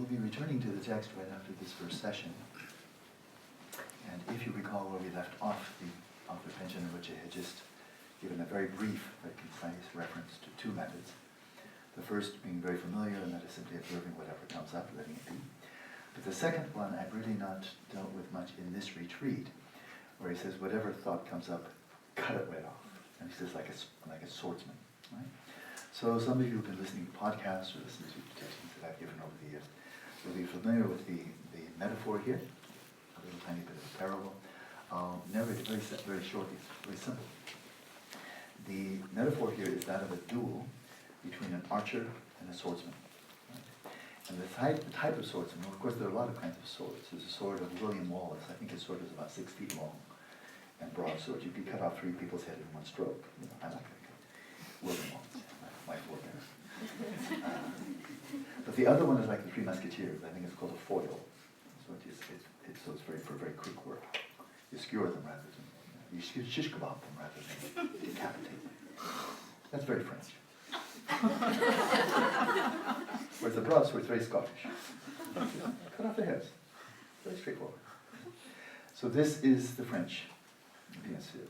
be returning to the text right after this first session. And if you recall where we left off the Panchen, in which I had just given a very brief, very concise reference to two methods. The first being very familiar, and that is simply observing whatever comes up, letting it be. But the second one I've really not dealt with much in this retreat, where he says whatever thought comes up, cut it right off. And he says like a swordsman, right? So some of you who've been listening to podcasts or listening to teachings that I've given over the years will be familiar with the metaphor here, a little tiny bit of a parable. I'll narrate it very shortly, very simple. The metaphor here is that of a duel between an archer and a swordsman. Right? And the type of swordsman, well, of course there are a lot of kinds of swords. There's a sword of William Wallace. I think his sword is about 6 feet long and broadsword. You could cut off 3 people's head in one stroke. You know, I'm not going to go William Wallace, my forebear. But the other one is like the 3 Musketeers. I think it's called a foil. So it's very, for very quick work. You skewer them rather than, you shish kebab them rather than decapitate them. That's very French. Whereas the broadsword is very Scottish. Cut off the heads. Very straightforward. So this is the French, bien sûr.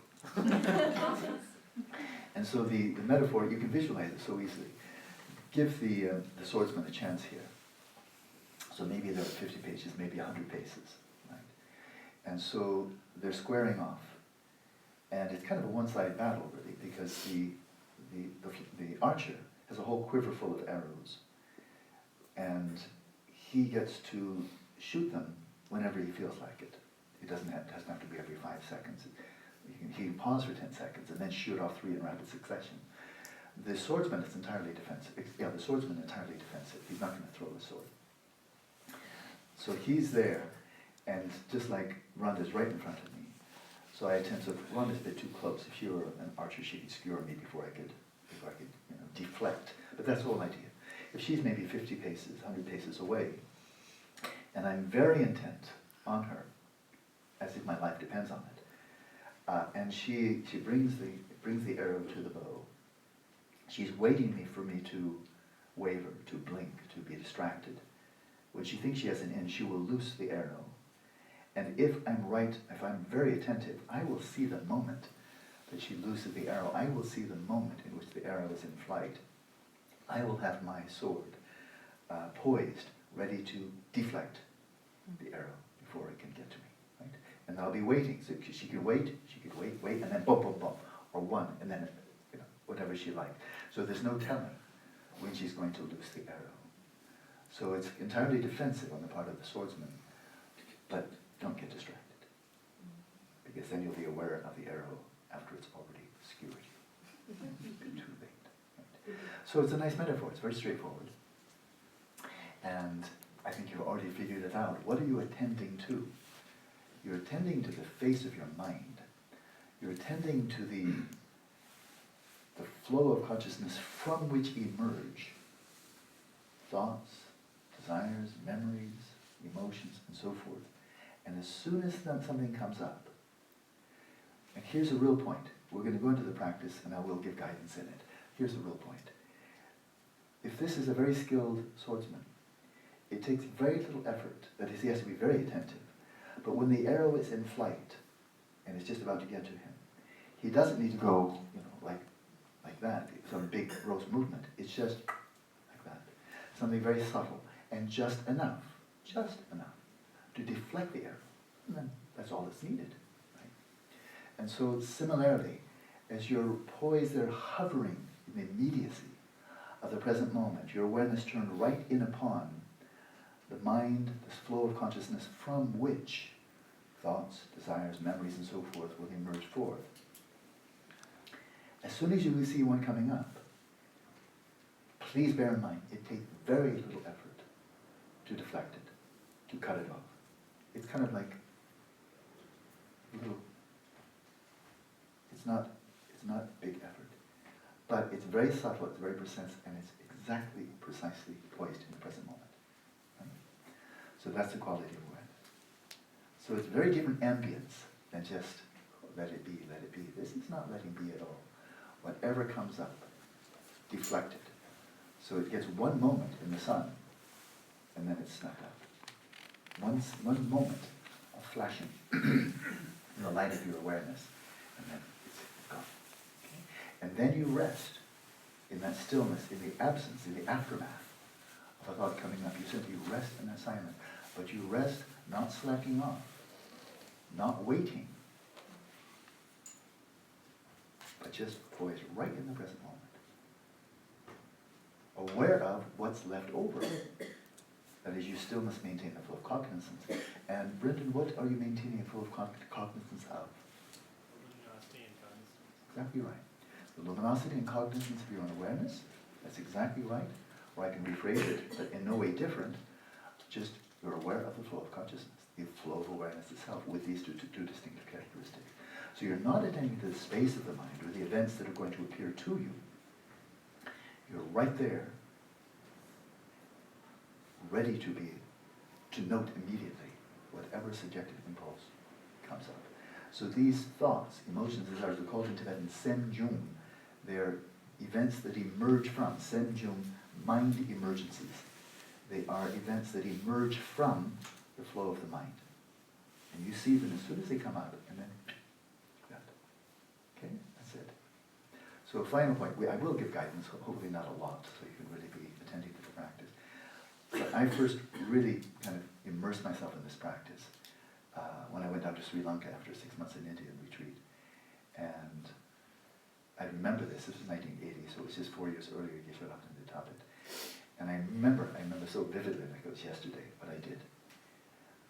And so the metaphor, you can visualize it so easily. Give the swordsman a chance here. So maybe there are 50 paces, maybe 100 paces, right? And so they're squaring off. And it's kind of a one-sided battle, really, because the archer has a whole quiver full of arrows. And he gets to shoot them whenever he feels like it. It doesn't have to be every 5 seconds. He can pause for 10 seconds and then shoot off 3 in rapid succession. The swordsman is entirely defensive. Yeah, the swordsman is entirely defensive. He's not going to throw the sword. So he's there, and just like Rhonda's right in front of me. So I attempt to, Rhonda's a bit too close. If she were an archer, she could skewer me before I could deflect. But that's the whole idea. If she's maybe 50 paces, 100 paces away, and I'm very intent on her, as if my life depends on it, and she brings the arrow to the bow. She's waiting for me to waver, to blink, to be distracted. When she thinks she has an end, she will loose the arrow. And if I'm very attentive, I will see the moment that she looses the arrow. I will see the moment in which the arrow is in flight. I will have my sword poised, ready to deflect the arrow before it can get to me. Right? And I'll be waiting. So she could wait, and then boom, boom, boom, or one, and then whatever she liked. So there's no telling when she's going to loose the arrow. So it's entirely defensive on the part of the swordsman, but don't get distracted, because then you'll be aware of the arrow after it's already skewered you. It's been too late. Right? So it's a nice metaphor. It's very straightforward. And I think you've already figured it out. What are you attending to? You're attending to the face of your mind. You're attending to the flow of consciousness from which emerge thoughts, desires, memories, emotions, and so forth. And as soon as something comes up, and here's a real point. We're going to go into the practice, and I will give guidance in it. Here's the real point. If this is a very skilled swordsman, it takes very little effort. That is, he has to be very attentive. But when the arrow is in flight, and it's just about to get to him, he doesn't need to go, like that, some big gross movement. It's just like that. Something very subtle, and just enough to deflect the arrow. And then that's all that's needed. Right? And so similarly, as you're poised there, hovering in the immediacy of the present moment, your awareness turned right in upon the mind, this flow of consciousness from which thoughts, desires, memories, and so forth will emerge forth. As soon as you see one coming up, please bear in mind, it takes very little effort to deflect it, to cut it off. It's kind of like it's not big effort, but it's very subtle, it's very precise, and it's precisely poised in the present moment. Right? So that's the quality of awareness. So it's very different ambience than just let it be, let it be. This is not letting be at all. Whatever comes up, deflect it. So it gets one moment in the sun, and then it's snapped out. One moment of flashing in the light of your awareness, and then it's gone. Okay? And then you rest in that stillness, in the absence, in the aftermath of a thought coming up. You simply rest in that silence. But you rest not slacking off, not waiting, but just poised right in the present moment. Aware of what's left over. That is, you still must maintain the flow of cognizance. And Brendan, what are you maintaining a flow of cognizance of? Luminosity and cognizance. Exactly right. The luminosity and cognizance of your own awareness, that's exactly right. Or I can rephrase it, but in no way different, just you're aware of the flow of consciousness, the flow of awareness itself, with these two distinctive characteristics. So you're not attending to the space of the mind or the events that are going to appear to you. You're right there, ready to note immediately whatever subjective impulse comes up. So these thoughts, emotions, desires, they're called in Tibetan senjung. They're events that emerge from, senjung, mind emergencies. They are events that emerge from the flow of the mind. And you see them as soon as they come out, and then that. Okay, that's it. So a final point, I will give guidance, hopefully not a lot, so you can really be attending to the practice. But I first really kind of immersed myself in this practice when I went out to Sri Lanka after 6 months in India retreat. And I remember this was 1980, so it was just 4 years earlier, Geshe-Rakten did top it. And I remember so vividly, like it was yesterday, what I did.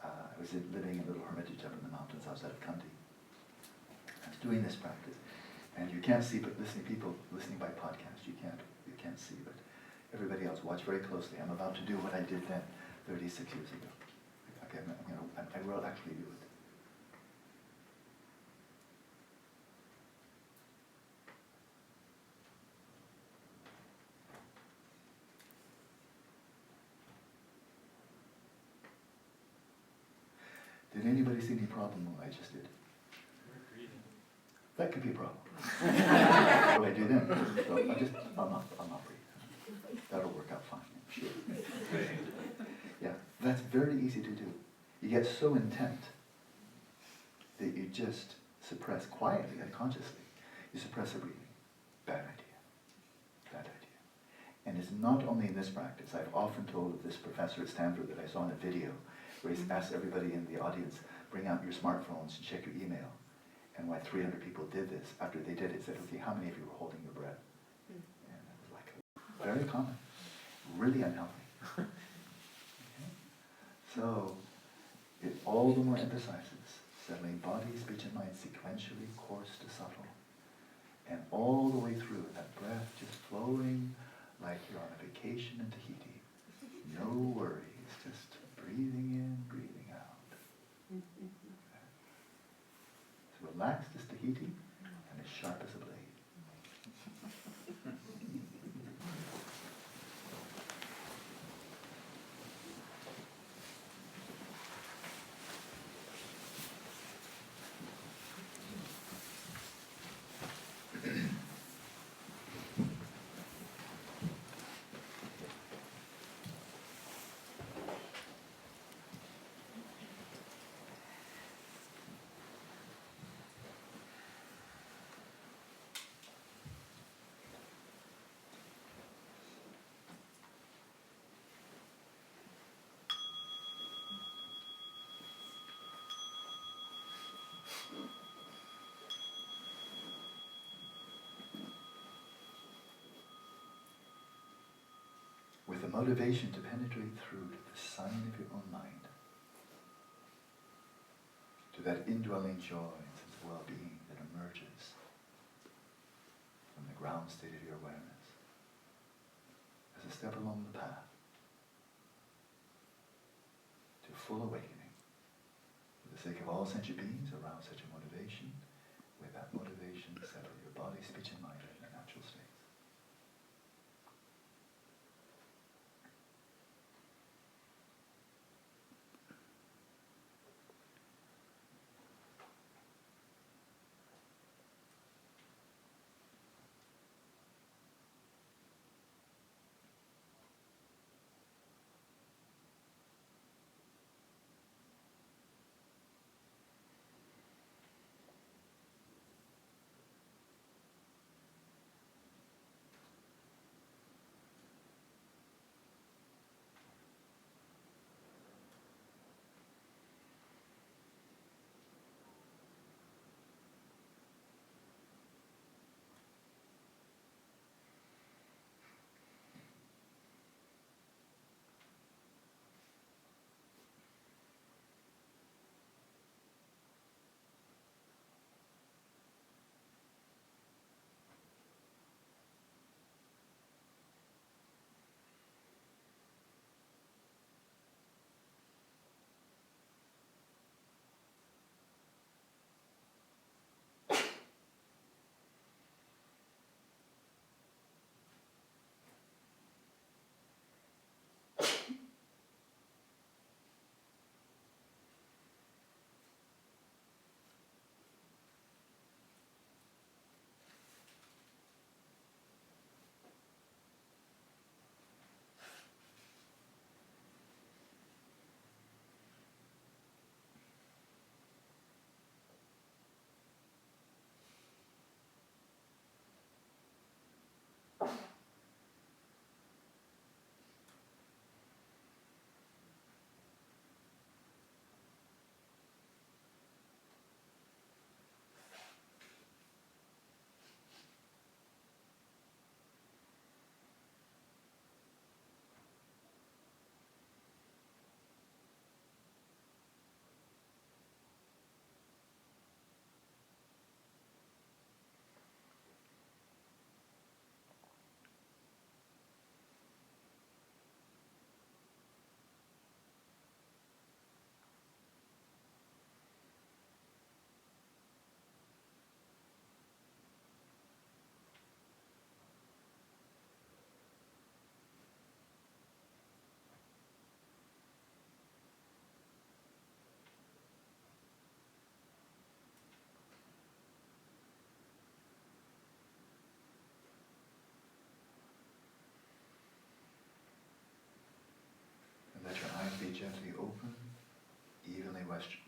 I was living in a little hermitage up in the mountains outside of Kandy. I was doing this practice. And you can't see, but people listening by podcast, you can't see, but everybody else, watch very closely. I'm about to do what I did then, 36 years ago. Okay, I will actually do it. Did anybody see any problem with what I just did? That could be a problem. What do I do then? So I'll not breathe. That'll work out fine, I'm sure. Yeah, that's very easy to do. You get so intent that you just suppress quietly, unconsciously. You suppress the breathing. Bad idea. Bad idea. And it's not only in this practice. I've often told this professor at Stanford that I saw in a video where he asked everybody in the audience, bring out your smartphones and check your email. And when 300 people did this, after they did it, said, okay, how many of you were holding your breath? And it was like, very common, really unhealthy. Okay? So, it all the more emphasizes settling body, speech, and mind sequentially, coarse to subtle. And all the way through, that breath just flowing like you're on a vacation in Tahiti. No worries, just breathing in, breathing out. It's relaxed as Tahiti and as sharp as a blade. With the motivation to penetrate through to the sign of your own mind, to that indwelling joy and sense of well-being that emerges from the ground state of your awareness, as a step along the path to full awakening, for the sake of all sentient beings around such a motivation. With that motivation, settle your body, speech, and mind in their natural states.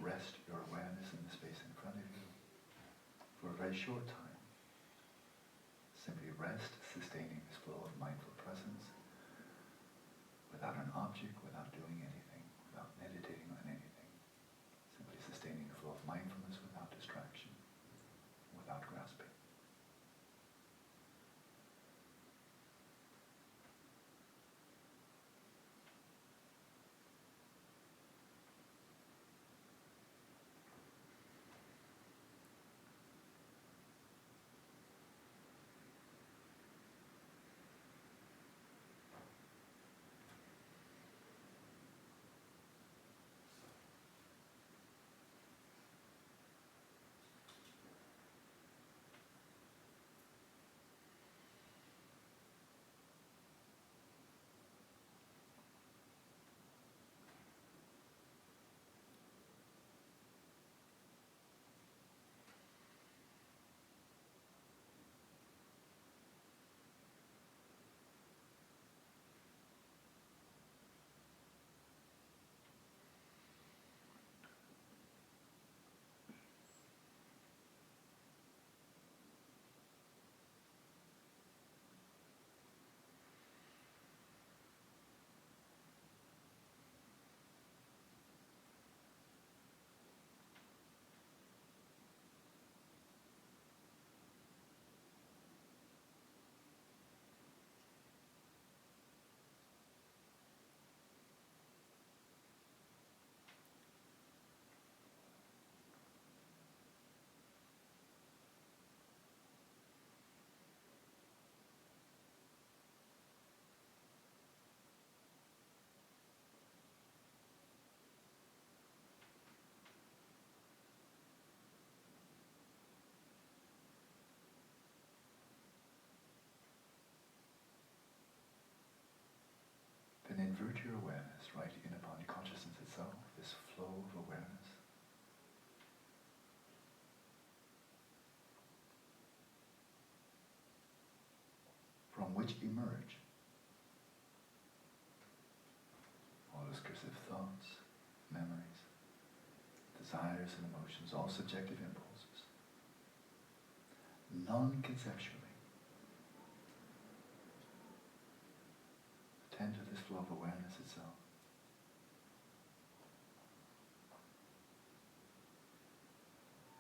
rest your awareness in the space in front of you for a very short time. Simply rest, sustaining this flow of mindful presence without an object, without doing anything, without meditating on anything. Simply sustaining the flow of mindfulness without distraction, without grasping. Then invert your awareness right in upon consciousness itself, this flow of awareness. From which emerge all discursive thoughts, memories, desires and emotions, all subjective impulses, non-conceptually. Attend to this flow of awareness itself.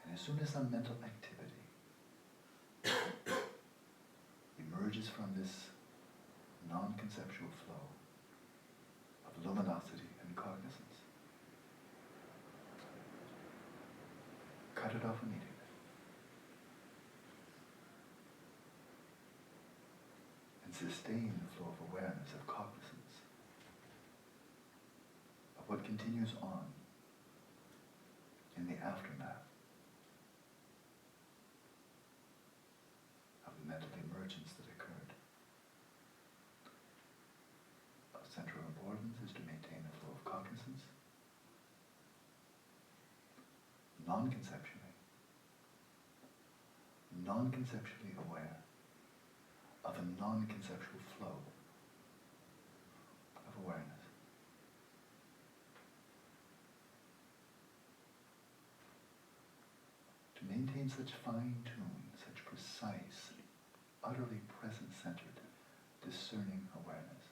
And as soon as some mental activity emerges from this non-conceptual flow of luminosity and cognizance, cut it off immediately. And sustain the flow of awareness, of cognizance, of what continues on in the aftermath of the mental emergence that occurred. Of central importance is to maintain the flow of cognizance, non-conceptually aware of a non-conceptual flow of awareness. To maintain such fine-tuned, such precise, utterly present-centered, discerning awareness.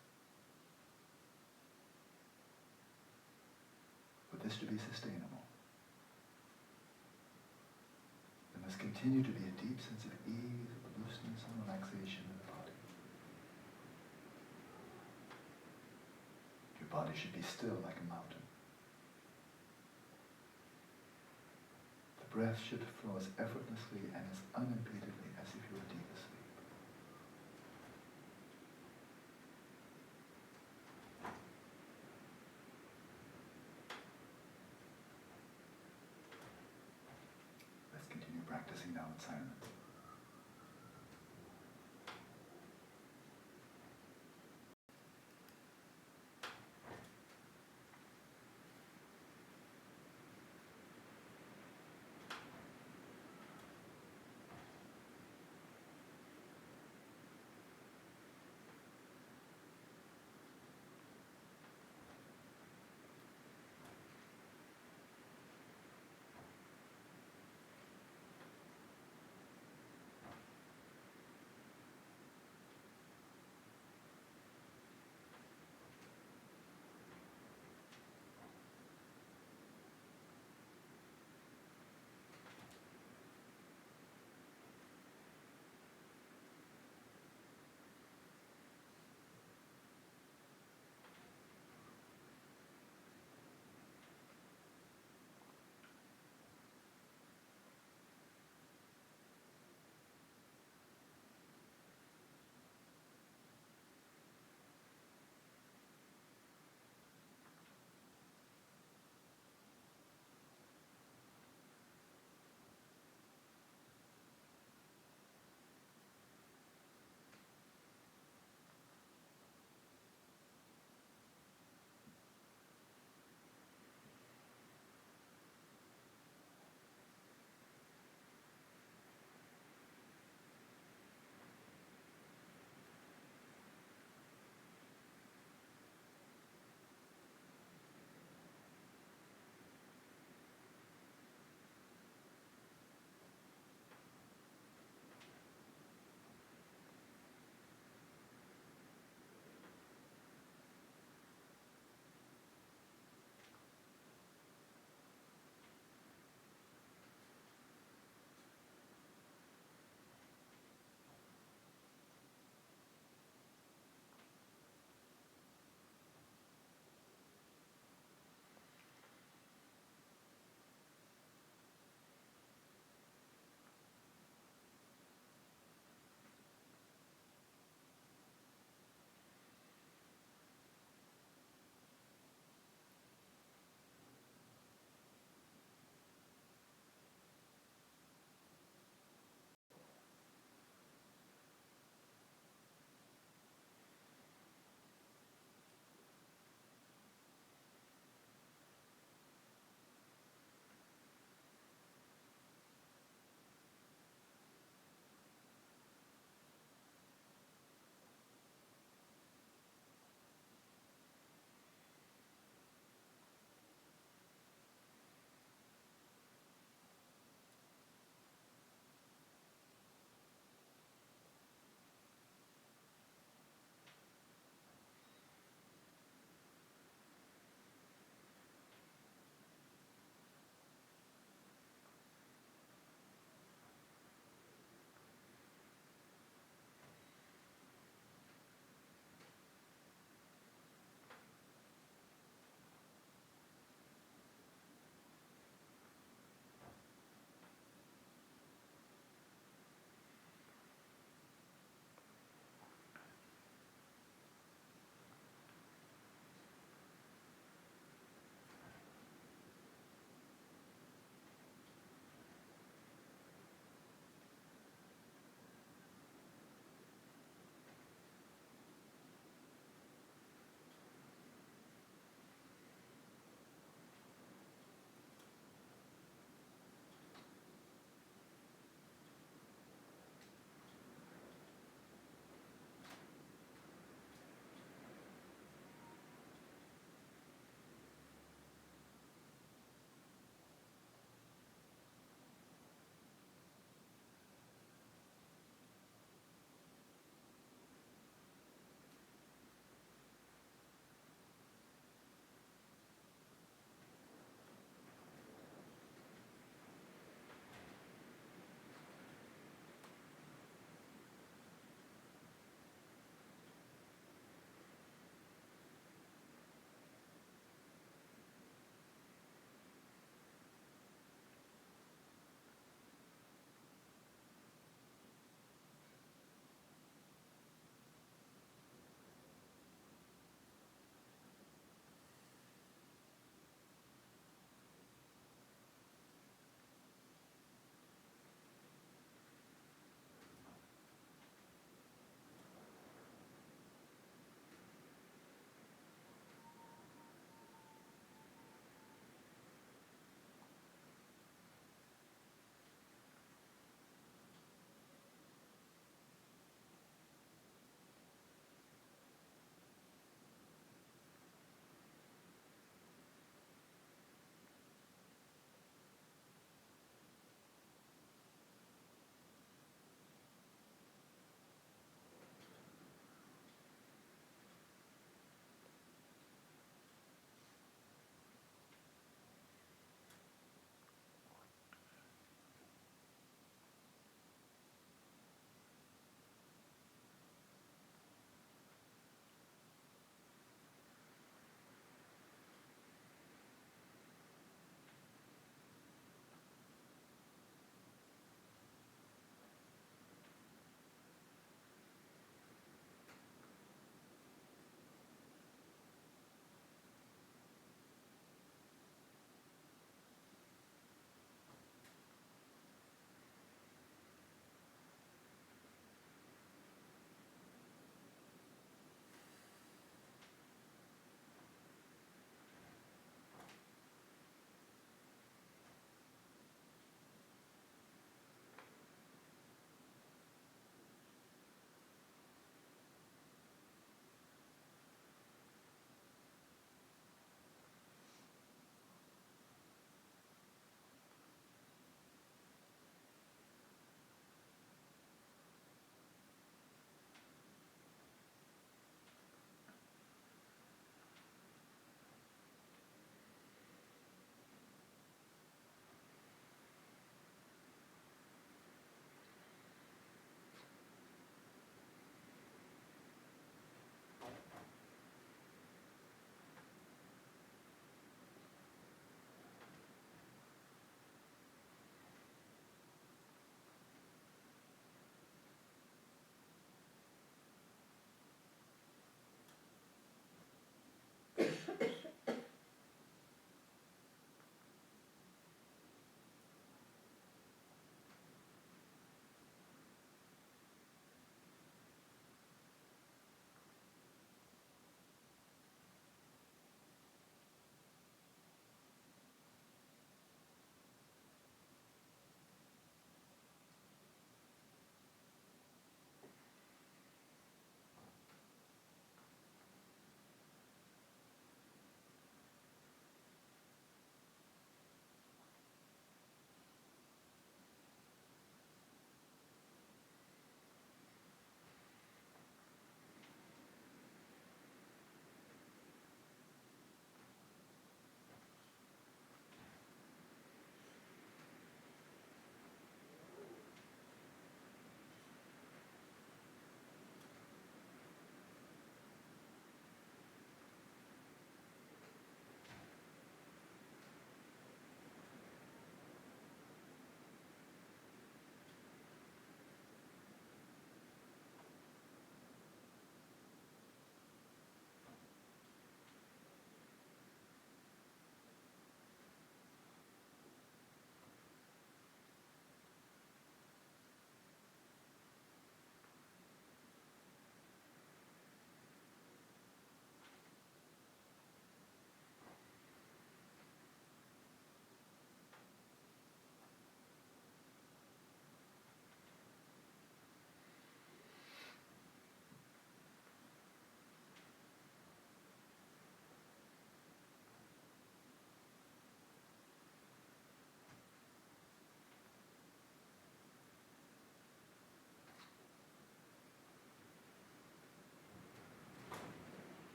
For this to be sustainable, there must continue to be a deep sense of ease, of looseness and relaxation in the body. Your body should be still like a mountain. The breath should flow as effortlessly and as unimpededly as if you were deep asleep. Let's continue practicing now in silence.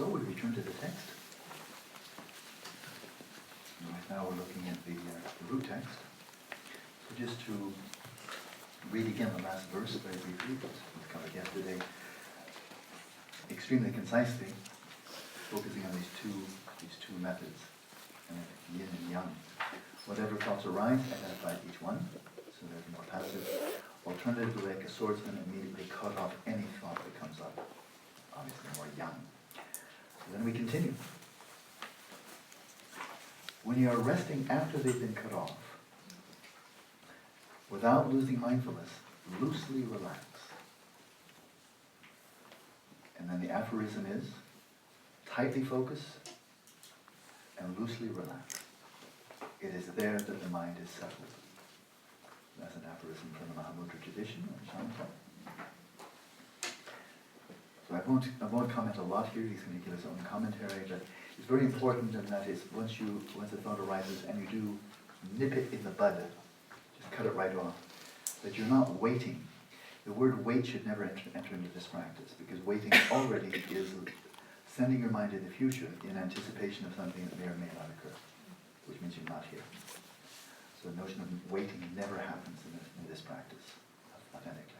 So we return to the text. Right now we're looking at the root text. So just to read again the last verse very briefly, that was covered yesterday, extremely concisely, focusing on these two methods, yin and yang. Whatever thoughts arise, identify each one, so there's more passive. Alternatively, like a swordsman, immediately cut off any thought that comes up. Obviously more yang. So then we continue. When you are resting after they've been cut off, without losing mindfulness, loosely relax. And then the aphorism is, tightly focus and loosely relax. It is there that the mind is settled. That's an aphorism from the Mahamudra tradition, or Shamatha. So I won't comment a lot here. He's going to give his own commentary, but it's very important, and that is once a thought arises and you do nip it in the bud, just cut it right off, that you're not waiting. The word wait should never enter into this practice, because waiting already is sending your mind to the future in anticipation of something that may or may not occur, which means you're not here. So the notion of waiting never happens in this practice, authentically.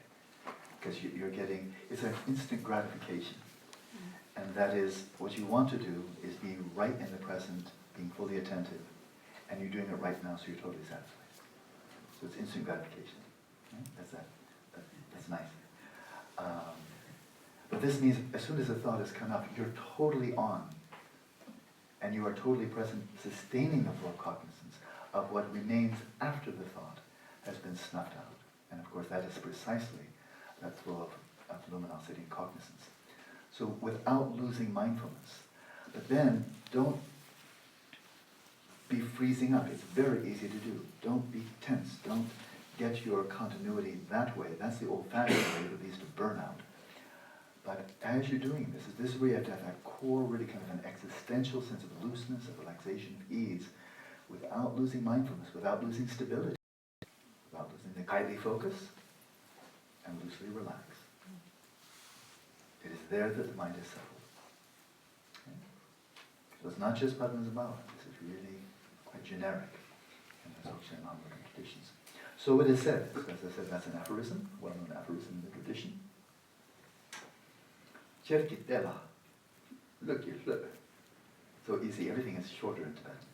Because you're getting, it's an instant gratification. And that is, what you want to do is be right in the present, being fully attentive. And you're doing it right now, so you're totally satisfied. So it's instant gratification. Okay? That's nice. But this means as soon as a thought has come up, you're totally on. And you are totally present, sustaining the flow of cognizance of what remains after the thought has been snuffed out. And of course that is precisely that flow of luminosity and cognizance. So without losing mindfulness. But then don't be freezing up. It's very easy to do. Don't be tense. Don't get your continuity that way. That's the old-fashioned way that leads to burnout. But as you're doing this is where you have to have that core, really kind of an existential sense of looseness, of relaxation, of ease, without losing mindfulness, without losing stability, without losing the tightly focus, and loosely relax. It is there that the mind is settled. Okay? So it's not just Padmasambhava. This is really quite generic in the Dzogchen and Mahamudra traditions. So it is said, as I said, that's an aphorism, well-known aphorism in the tradition. Chökyi tela, look, you flip. So easy, everything is shorter in Tibetan.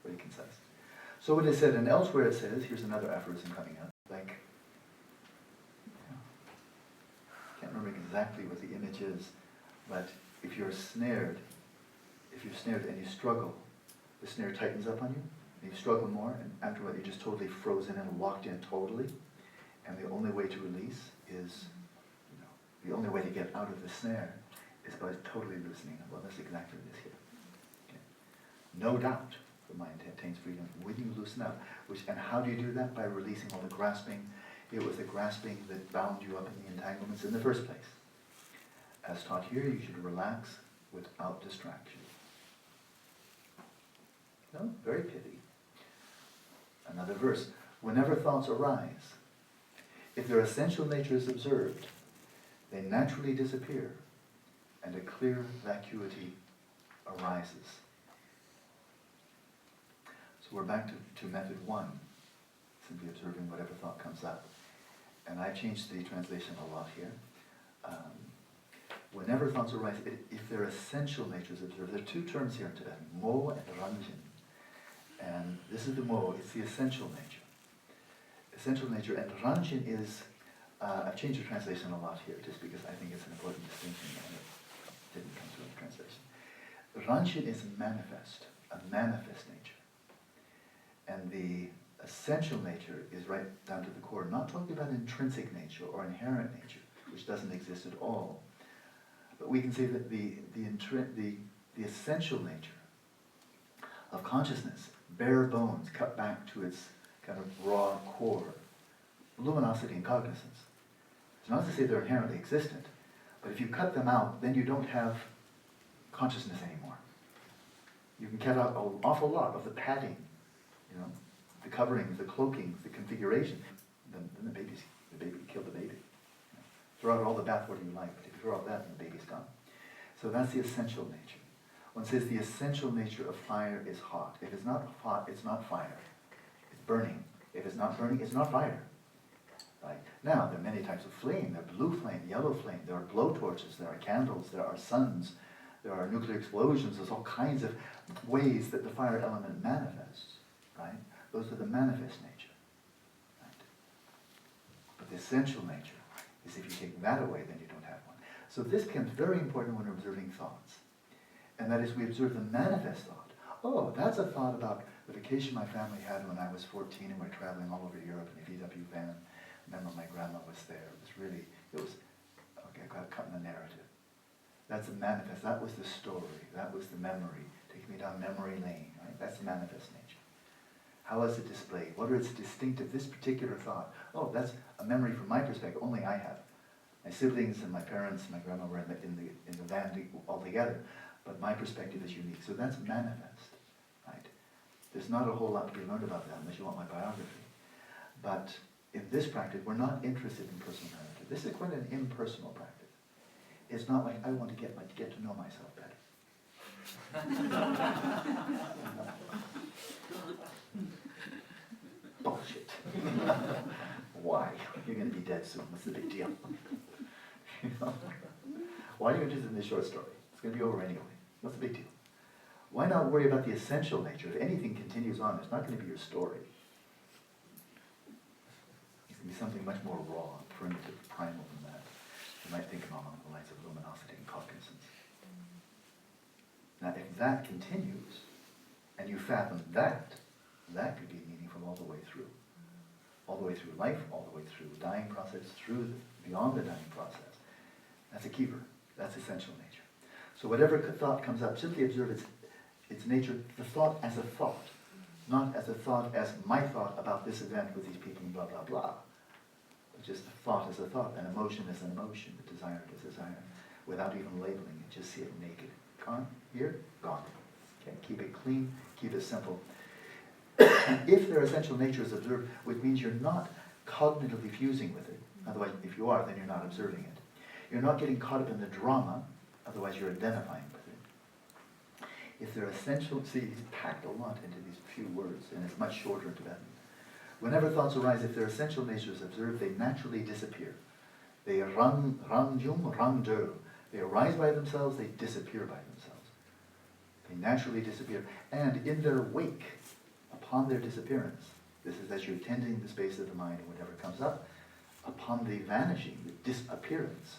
Very concise. So it is said, and elsewhere it says, here's another aphorism coming up, like, can't remember exactly what the image is, but if you're snared and you struggle, the snare tightens up on you, and you struggle more, and afterward you're just totally frozen and locked in totally, and the only way to release is, the only way to get out of the snare is by totally loosening. Well, that's exactly this here. Okay. No doubt the mind attains freedom when you loosen up. And how do you do that? By releasing all the grasping. It was the grasping that bound you up in the entanglements in the first place. As taught here, you should relax without distraction. No? Very pithy. Another verse. Whenever thoughts arise, if their essential nature is observed, they naturally disappear, and a clear vacuity arises. So we're back to method one, simply observing whatever thought comes up. And I've changed the translation a lot here. Whenever thoughts arise, if their essential nature is observed, there are two terms here in Tibetan, mo and ranjin. And this is the mo, it's the essential nature. Essential nature, and ranjin is, I've changed the translation a lot here, just because I think it's an important distinction, and it didn't come through in the translation. Ranjin is a manifest nature. And the essential nature is right down to the core, not talking about intrinsic nature or inherent nature, which doesn't exist at all. But we can say that the essential nature of consciousness, bare bones, cut back to its kind of raw core, luminosity and cognizance. It's not to say they're inherently existent, but if you cut them out, then you don't have consciousness anymore. You can cut out an awful lot of the padding, the coverings, the cloakings, the configuration. Then the baby killed the baby. Throw out all the bathwater you like, but if you throw out that, then the baby's gone. So that's the essential nature. One says the essential nature of fire is hot. If it's not hot, it's not fire. It's burning. If it's not burning, it's not fire. Right? Now, there are many types of flame. There are blue flame, yellow flame, there are blowtorches, there are candles, there are suns, there are nuclear explosions. There's all kinds of ways that the fire element manifests. Right? Those are the manifest nature. Right? But the essential nature is if you take that away, then you don't have one. So this becomes very important when we're observing thoughts. And that is, we observe the manifest thought. Oh, that's a thought about the vacation my family had when I was 14 and we're traveling all over Europe in a VW van. Remember my grandma was there. Okay, I got cut in the narrative. That's the manifest. That was the story. That was the memory. Taking me down memory lane. Right? That's the manifest nature. How is it displayed? What are its distinctive, this particular thought? Oh, that's a memory from my perspective, only I have. My siblings and my parents and my grandma were in the van all together, but my perspective is unique. So that's manifest, right? There's not a whole lot to be learned about that unless you want my biography. But in this practice, we're not interested in personal narrative. This is quite an impersonal practice. It's not like I want to get to know myself better. Bullshit. Why? You're going to be dead soon. What's the big deal? You know? Why are you interested in this short story? It's going to be over anyway. What's the big deal? Why not worry about the essential nature? If anything continues on, it's not going to be your story. It's going to be something much more raw, primitive, primal than that. You might think along the lines of luminosity and cognizance. Now, if that continues, and you fathom that, that could be meaningful all the way through. All the way through life, all the way through the dying process, beyond the dying process. That's a keeper. That's essential nature. So whatever thought comes up, simply observe its nature, the thought as a thought, not as a thought as my thought about this event with these people and blah, blah, blah. But just the thought as a thought, an emotion as an emotion, a desire as a desire, without even labeling it, just see it naked. Gone, here, gone. Okay, keep it clean, keep it simple. If their essential nature is observed, which means you're not cognitively fusing with it, otherwise if you are, then you're not observing it. You're not getting caught up in the drama, otherwise you're identifying with it. If they're essential, see, he's packed a lot into these few words, and it's much shorter in Tibetan. Whenever thoughts arise, if their essential nature is observed, they naturally disappear. They rang jung, rang do. They arise by themselves, they disappear by themselves. They naturally disappear. And in their wake, upon their disappearance, this is as you're tending the space of the mind and whatever comes up, upon the vanishing, the disappearance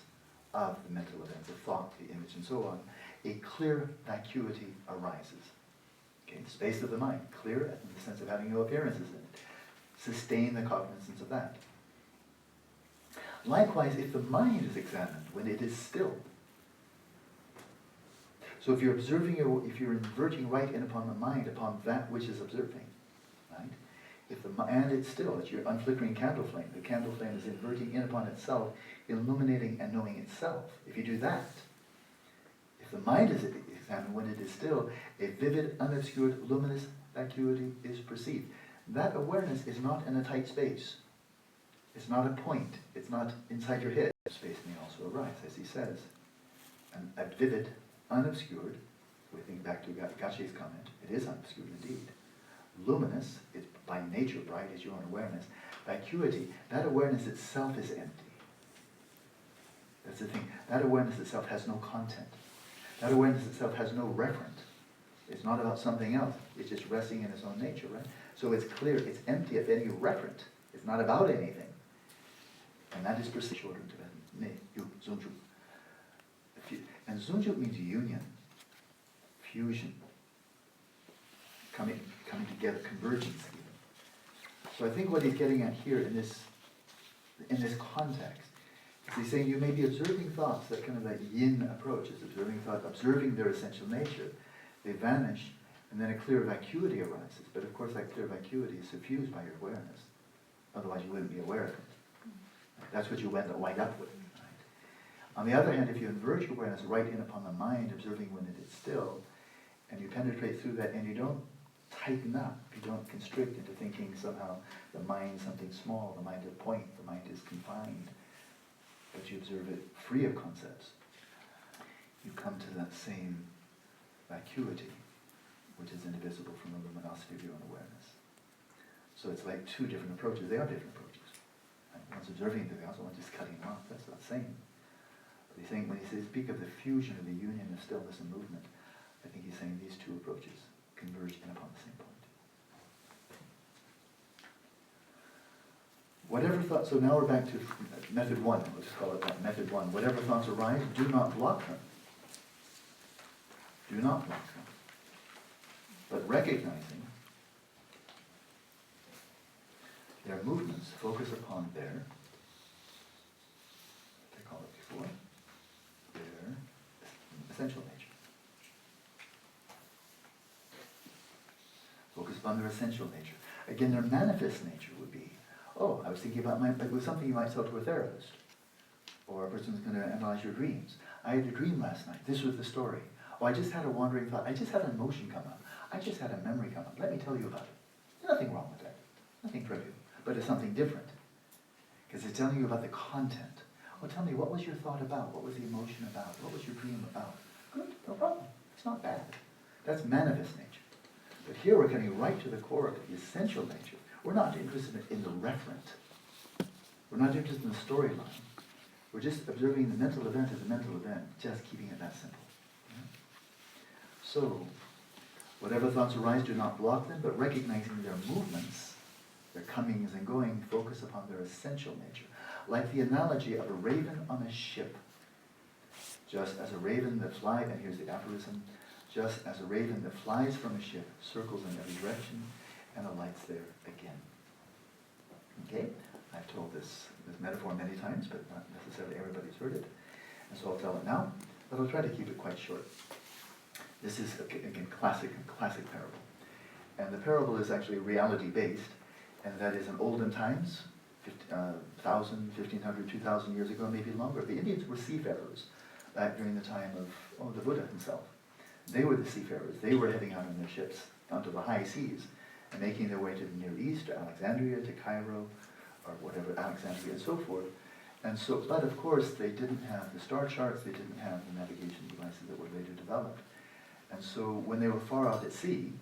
of the mental event, the thought, the image, and so on, a clear vacuity arises. Okay, the space of the mind, clear in the sense of having no appearances in it. Sustain the cognizance of that. Likewise, if the mind is examined when it is still, so if you're observing, if you're inverting right in upon the mind, upon that which is observing, right? And it's still, it's your unflickering candle flame. The candle flame is inverting in upon itself, illuminating and knowing itself. If you do that, if the mind is examined when it is still, a vivid, unobscured, luminous vacuity is perceived. That awareness is not in a tight space. It's not a point. It's not inside your head. Space may also arise, as he says. And a vivid, unobscured, we think back to Gachi's comment, it is unobscured indeed. Luminous, it's by nature bright as your own awareness. Vacuity, that awareness itself is empty. That's the thing. That awareness itself has no content. That awareness itself has no referent. It's not about something else. It's just resting in its own nature, right? So it's clear, it's empty of any referent. It's not about anything. And that is perceived shorter in Tibetan. Ne, yu, zunju. And zunju means union, fusion, coming together, convergence even. So I think what he's getting at here in this context is he's saying you may be observing thoughts, that kind of that yin approach is observing thought, observing their essential nature. They vanish, and then a clear vacuity arises. But of course that clear vacuity is suffused by your awareness. Otherwise you wouldn't be aware of it. That's what you wind up with. On the other hand, if you invert your awareness right in upon the mind, observing when it is still, and you penetrate through that, and you don't tighten up, you don't constrict into thinking somehow the mind is something small, the mind is a point, the mind is confined, but you observe it free of concepts, you come to that same vacuity, which is indivisible from the luminosity of your own awareness. So it's like two different approaches. They are different approaches. Right? One's observing the other, one's just cutting them off. That's not the same. But he's saying, when he says, speak of the fusion, of the union of stillness and movement, I think he's saying these two approaches converge in upon the same point. Whatever thoughts, so now we're back to method one, we'll just call it that, method one. Whatever thoughts arise, do not block them. Do not block them. But recognizing their movements, focus upon their, what I call it before, their essential nature. Focus upon their essential nature. Again, their manifest nature would be, oh, I was thinking about it was something you might tell to a therapist, or a person who's going to analyze your dreams. I had a dream last night. This was the story. Oh, I just had a wandering thought. I just had an emotion come up. I just had a memory come up. Let me tell you about it. There's nothing wrong with that. Nothing trivial. But it's something different. Because it's telling you about the content. Oh, tell me, what was your thought about? What was the emotion about? What was your dream about? Good, no problem. It's not bad. That's manifest nature. But here we're getting right to the core of it, the essential nature. We're not interested in the referent. We're not interested in the storyline. We're just observing the mental event as a mental event, just keeping it that simple. So, whatever thoughts arise, do not block them, but recognizing their movements, their comings and going, focus upon their essential nature. Like the analogy of a raven on a ship. Just as a raven that flies, and here's the aphorism, just as a raven that flies from a ship, circles in every direction, and alights there again. Okay? I've told this metaphor many times, but not necessarily everybody's heard it. And so I'll tell it now, but I'll try to keep it quite short. This is, again, classic parable. And the parable is actually reality-based, and that is in olden times, 1,000, 1,500, 2,000 years ago, maybe longer. The Indians were seafarers back during the time of the Buddha himself. They were the seafarers. They were heading out on their ships onto the high seas and making their way to the Near East, to Alexandria, to Cairo, or whatever, Alexandria and so forth. And so, but of course, they didn't have the star charts, they didn't have the navigation devices that were later developed. And so when they were far out at sea,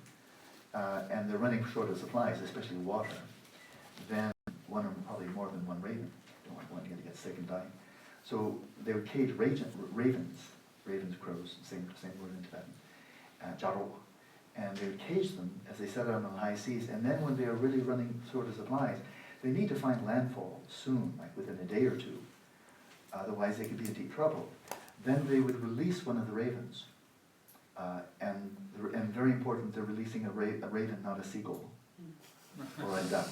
and they're running short of supplies, especially water, then one or probably more than one raven, don't want one to get sick and die. So they would cage ravens, crows, same word in Tibetan, jarok, and they would cage them as they set out on the high seas. And then when they are really running short of supplies, they need to find landfall soon, like within a day or two. Otherwise they could be in deep trouble. Then they would release one of the ravens. And very important, they're releasing a raven, not a seagull or a duck.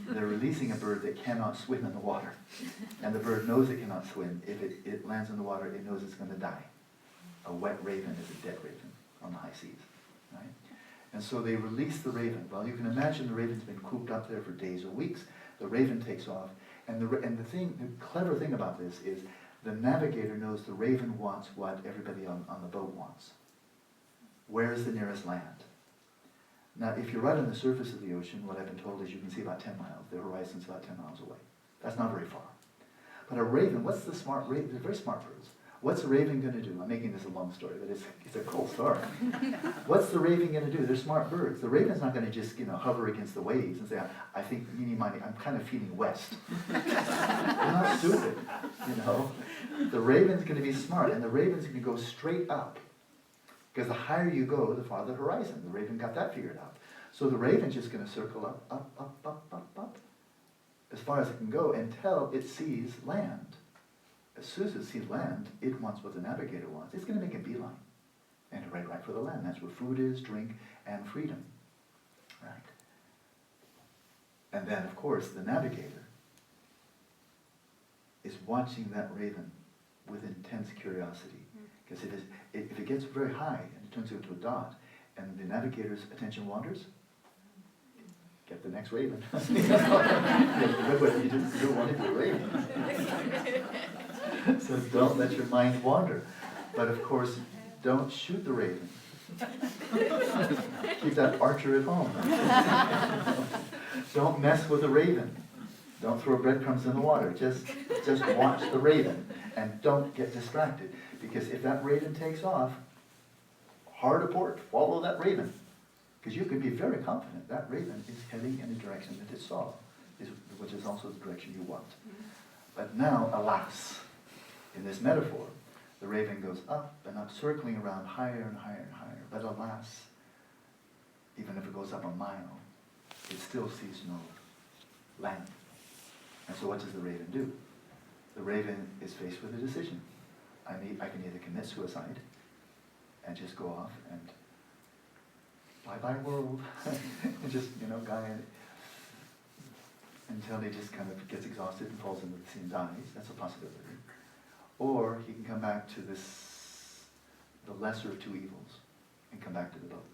They're releasing a bird that cannot swim in the water. And the bird knows it cannot swim. If it lands in the water, it knows it's going to die. A wet raven is a dead raven on the high seas. Right? And so they release the raven. Well, you can imagine the raven's been cooped up there for days or weeks. The raven takes off. And the clever thing about this is the navigator knows the raven wants what everybody on the boat wants. Where is the nearest land? Now, if you're right on the surface of the ocean, what I've been told is you can see about 10 miles. The horizon's about 10 miles away. That's not very far. But a raven, what's the smart raven? They're very smart birds. What's a raven going to do? I'm making this a long story, but it's a cool story. What's the raven going to do? They're smart birds. The raven's not going to just, hover against the waves and say, I think, I'm kind of feeling west. They're not stupid, The raven's going to be smart, and the raven's going to go straight up. Because the higher you go, the farther the horizon. The raven got that figured out. So the raven's just going to circle up, as far as it can go until it sees land. As soon as it sees land, it wants what the navigator wants. It's going to make a beeline and head right for the land. That's where food is, drink, and freedom. Right. And then, of course, the navigator is watching that raven with intense curiosity. Because if it gets very high and it turns into a dot, and the navigator's attention wanders, get the next raven. You don't want to be a raven. So don't let your mind wander. But of course, don't shoot the raven. Keep that archer at home. Don't mess with the raven. Don't throw breadcrumbs in the water. Just watch the raven and don't get distracted. Because if that raven takes off, hard aport, follow that raven. Because you can be very confident that raven is heading in the direction that it saw, which is also the direction you want. But now, alas, in this metaphor, the raven goes up and up, circling around higher and higher and higher. But alas, even if it goes up a mile, it still sees no land. And so what does the raven do? The raven is faced with a decision. I can either commit suicide and just go off and bye-bye world, and just, guy until he just kind of gets exhausted and falls into the sea and dies. That's a possibility. Or he can come back to the lesser of two evils, and come back to the boat.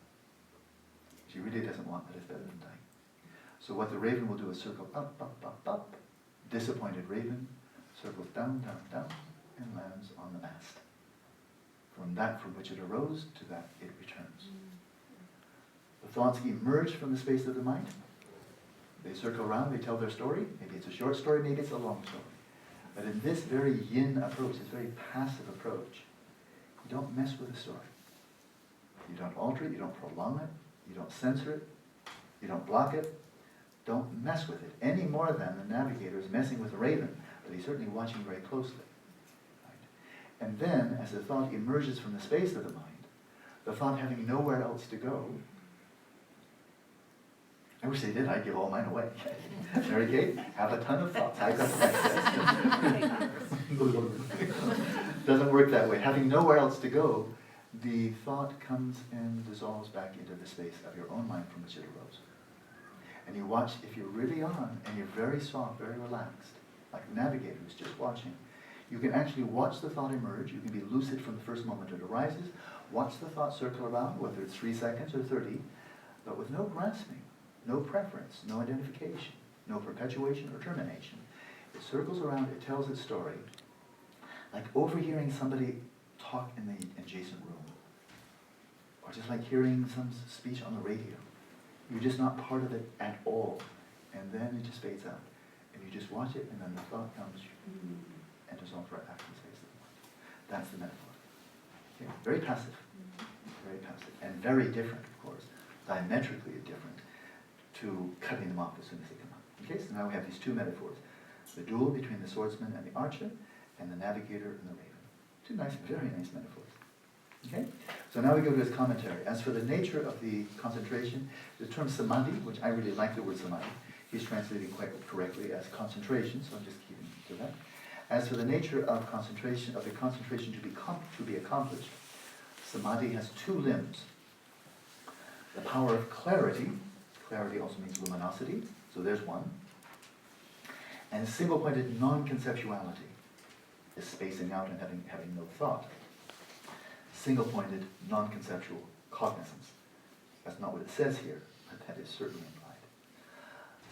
He really doesn't want that, it's better than dying. So what the raven will do is circle up, up, up, up. Disappointed raven circles down, down, down, and lands on the mast. From that from which it arose, to that it returns. The thoughts emerge from the space of the mind. They circle around, they tell their story. Maybe it's a short story, maybe it's a long story. But in this very yin approach, this very passive approach, you don't mess with the story. You don't alter it, you don't prolong it, you don't censor it, you don't block it. Don't mess with it any more than the navigator is messing with the raven, but he's certainly watching very closely. Right? And then, as the thought emerges from the space of the mind, the thought having nowhere else to go, I wish they did, I'd give all mine away. Mary Kate, have a ton of thoughts. I've got the Doesn't work that way. Having nowhere else to go, the thought comes and dissolves back into the space of your own mind from which it arose. And you watch, if you're really on, and you're very soft, very relaxed, like a navigator who's just watching, you can actually watch the thought emerge. You can be lucid from the first moment it arises. Watch the thought circle around, whether it's 3 seconds or 30, but with no grasping. No preference, no identification, no perpetuation or termination. It circles around, it tells its story, like overhearing somebody talk in the adjacent room, or just like hearing some speech on the radio. You're just not part of it at all, and then it just fades out. And you just watch it, and then the thought comes and dissolves right after the space of the mind. That's the metaphor. Okay? Very passive, and very different, of course, diametrically different to cutting them off as soon as they come up. Okay, so now we have these two metaphors. The duel between the swordsman and the archer, and the navigator and the raven. Two nice, very nice metaphors. Okay, so now we go to his commentary. As for the nature of the concentration, the term samadhi, which I really like the word samadhi, he's translating quite correctly as concentration, so I'm just keeping to that. As for the nature of concentration, of the concentration to be accomplished, samadhi has two limbs. The power of clarity. Clarity also means luminosity, so there's one. And single-pointed non-conceptuality is spacing out and having no thought. Single-pointed non-conceptual cognizance. That's not what it says here, but that is certainly implied.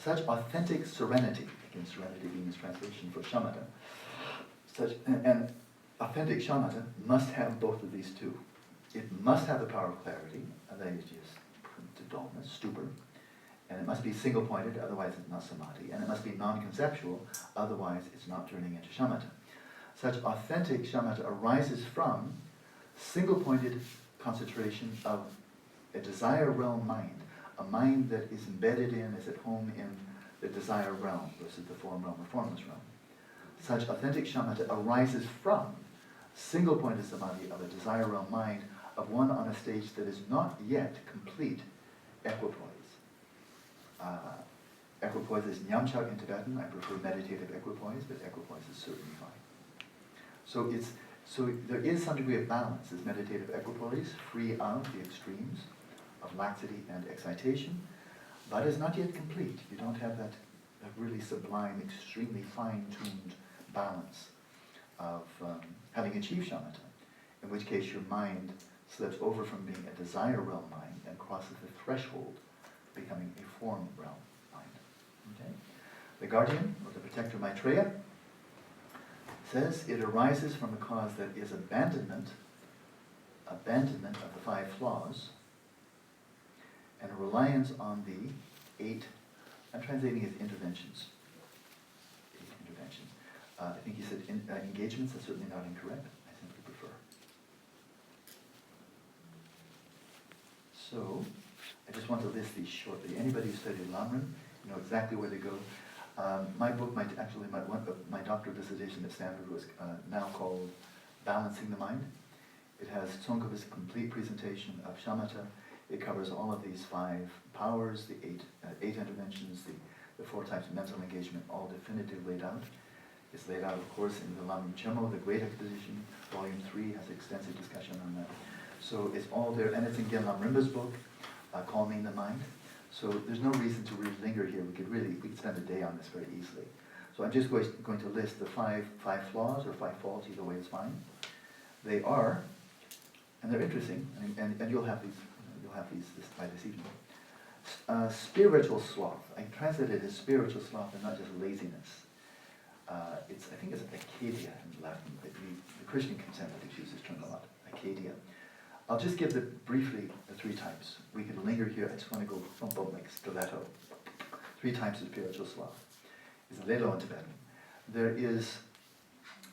Such authentic serenity, again serenity being his translation for shamatha, an authentic shamatha must have both of these two. It must have the power of clarity, that is just to dullness, stupor. And it must be single-pointed, otherwise it's not samadhi. And it must be non-conceptual, otherwise it's not turning into shamatha. Such authentic shamatha arises from single-pointed concentration of a desire realm mind, a mind that is embedded in, is at home in the desire realm versus the form realm or formless realm. Such authentic shamatha arises from single-pointed samadhi of a desire realm mind of one on a stage that is not yet complete equipoise. Equipoise is nyamchak in Tibetan. I prefer meditative equipoise, but equipoise is certainly fine. So there is some degree of balance. There's meditative equipoise, free of the extremes of laxity and excitation, but is not yet complete. You don't have that really sublime, extremely fine-tuned balance of having achieved shamatha, in which case your mind slips over from being a desire realm mind and crosses the threshold, becoming a form realm mind. Okay? The guardian, or the protector Maitreya, says it arises from a cause that is abandonment of the 5 flaws, and a reliance on the 8, I'm translating as interventions. 8 interventions. I think he said engagements, that's certainly not incorrect. I simply prefer So, I just want to list these shortly. Anybody who studied Lamrim, you know exactly where they go. My book, my doctoral dissertation at Stanford was now called Balancing the Mind. It has Tzong's complete presentation of Shamatha. It covers all of these 5 powers, the 8 interventions, the 4 types of mental engagement, all definitively laid out. It's laid out, of course, in the Lamrim Chemo, the Great Exposition. Volume 3 has extensive discussion on that. So it's all there, and it's in Genlam Rinpoche's book, Calming the Mind. So there's no reason to really linger here. We could spend a day on this very easily. So I'm just going to list the 5 flaws or 5 faults, either way is fine. They are, and they're interesting, and you'll have these by this evening. Spiritual sloth. I translate it as spiritual sloth and not just laziness. I think it's Acadia in Latin. The Christian contemplatives use this term a lot. Acadia. I'll just give briefly the 3 types. We can linger here. I just want to go bump like stiletto. 3 types of spiritual sloth. It's lelo in Tibetan. There is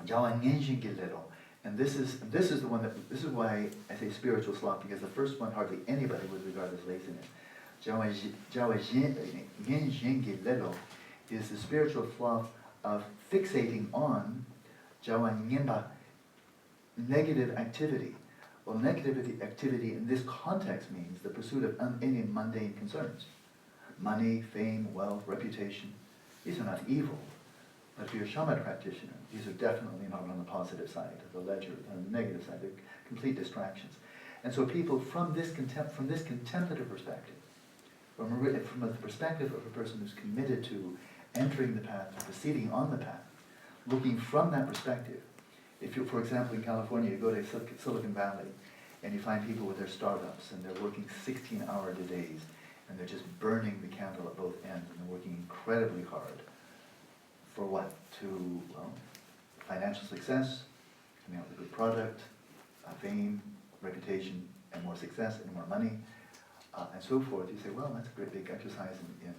Jawangenjin Gilelo. And this is the one this is why I say spiritual sloth, because the first one hardly anybody would regard as laziness. Jawangenjin Gilelo is the spiritual sloth of fixating on Jawangenba, negative activity. Well, negative activity in this context means the pursuit of any mundane concerns. Money, fame, wealth, reputation. These are not evil. But if you're a shaman practitioner, these are definitely not on the positive side of the ledger, on the negative side. They're complete distractions. And so people from this contemplative perspective, from the perspective of a person who's committed to entering the path, proceeding on the path, looking from that perspective. If you, for example, in California, you go to Silicon Valley and you find people with their startups and they're working 16-hour days and they're just burning the candle at both ends and they're working incredibly hard. For what? To, well, financial success, coming out with a good product, fame, reputation, and more success and more money, and so forth. You say, well, that's a great big exercise in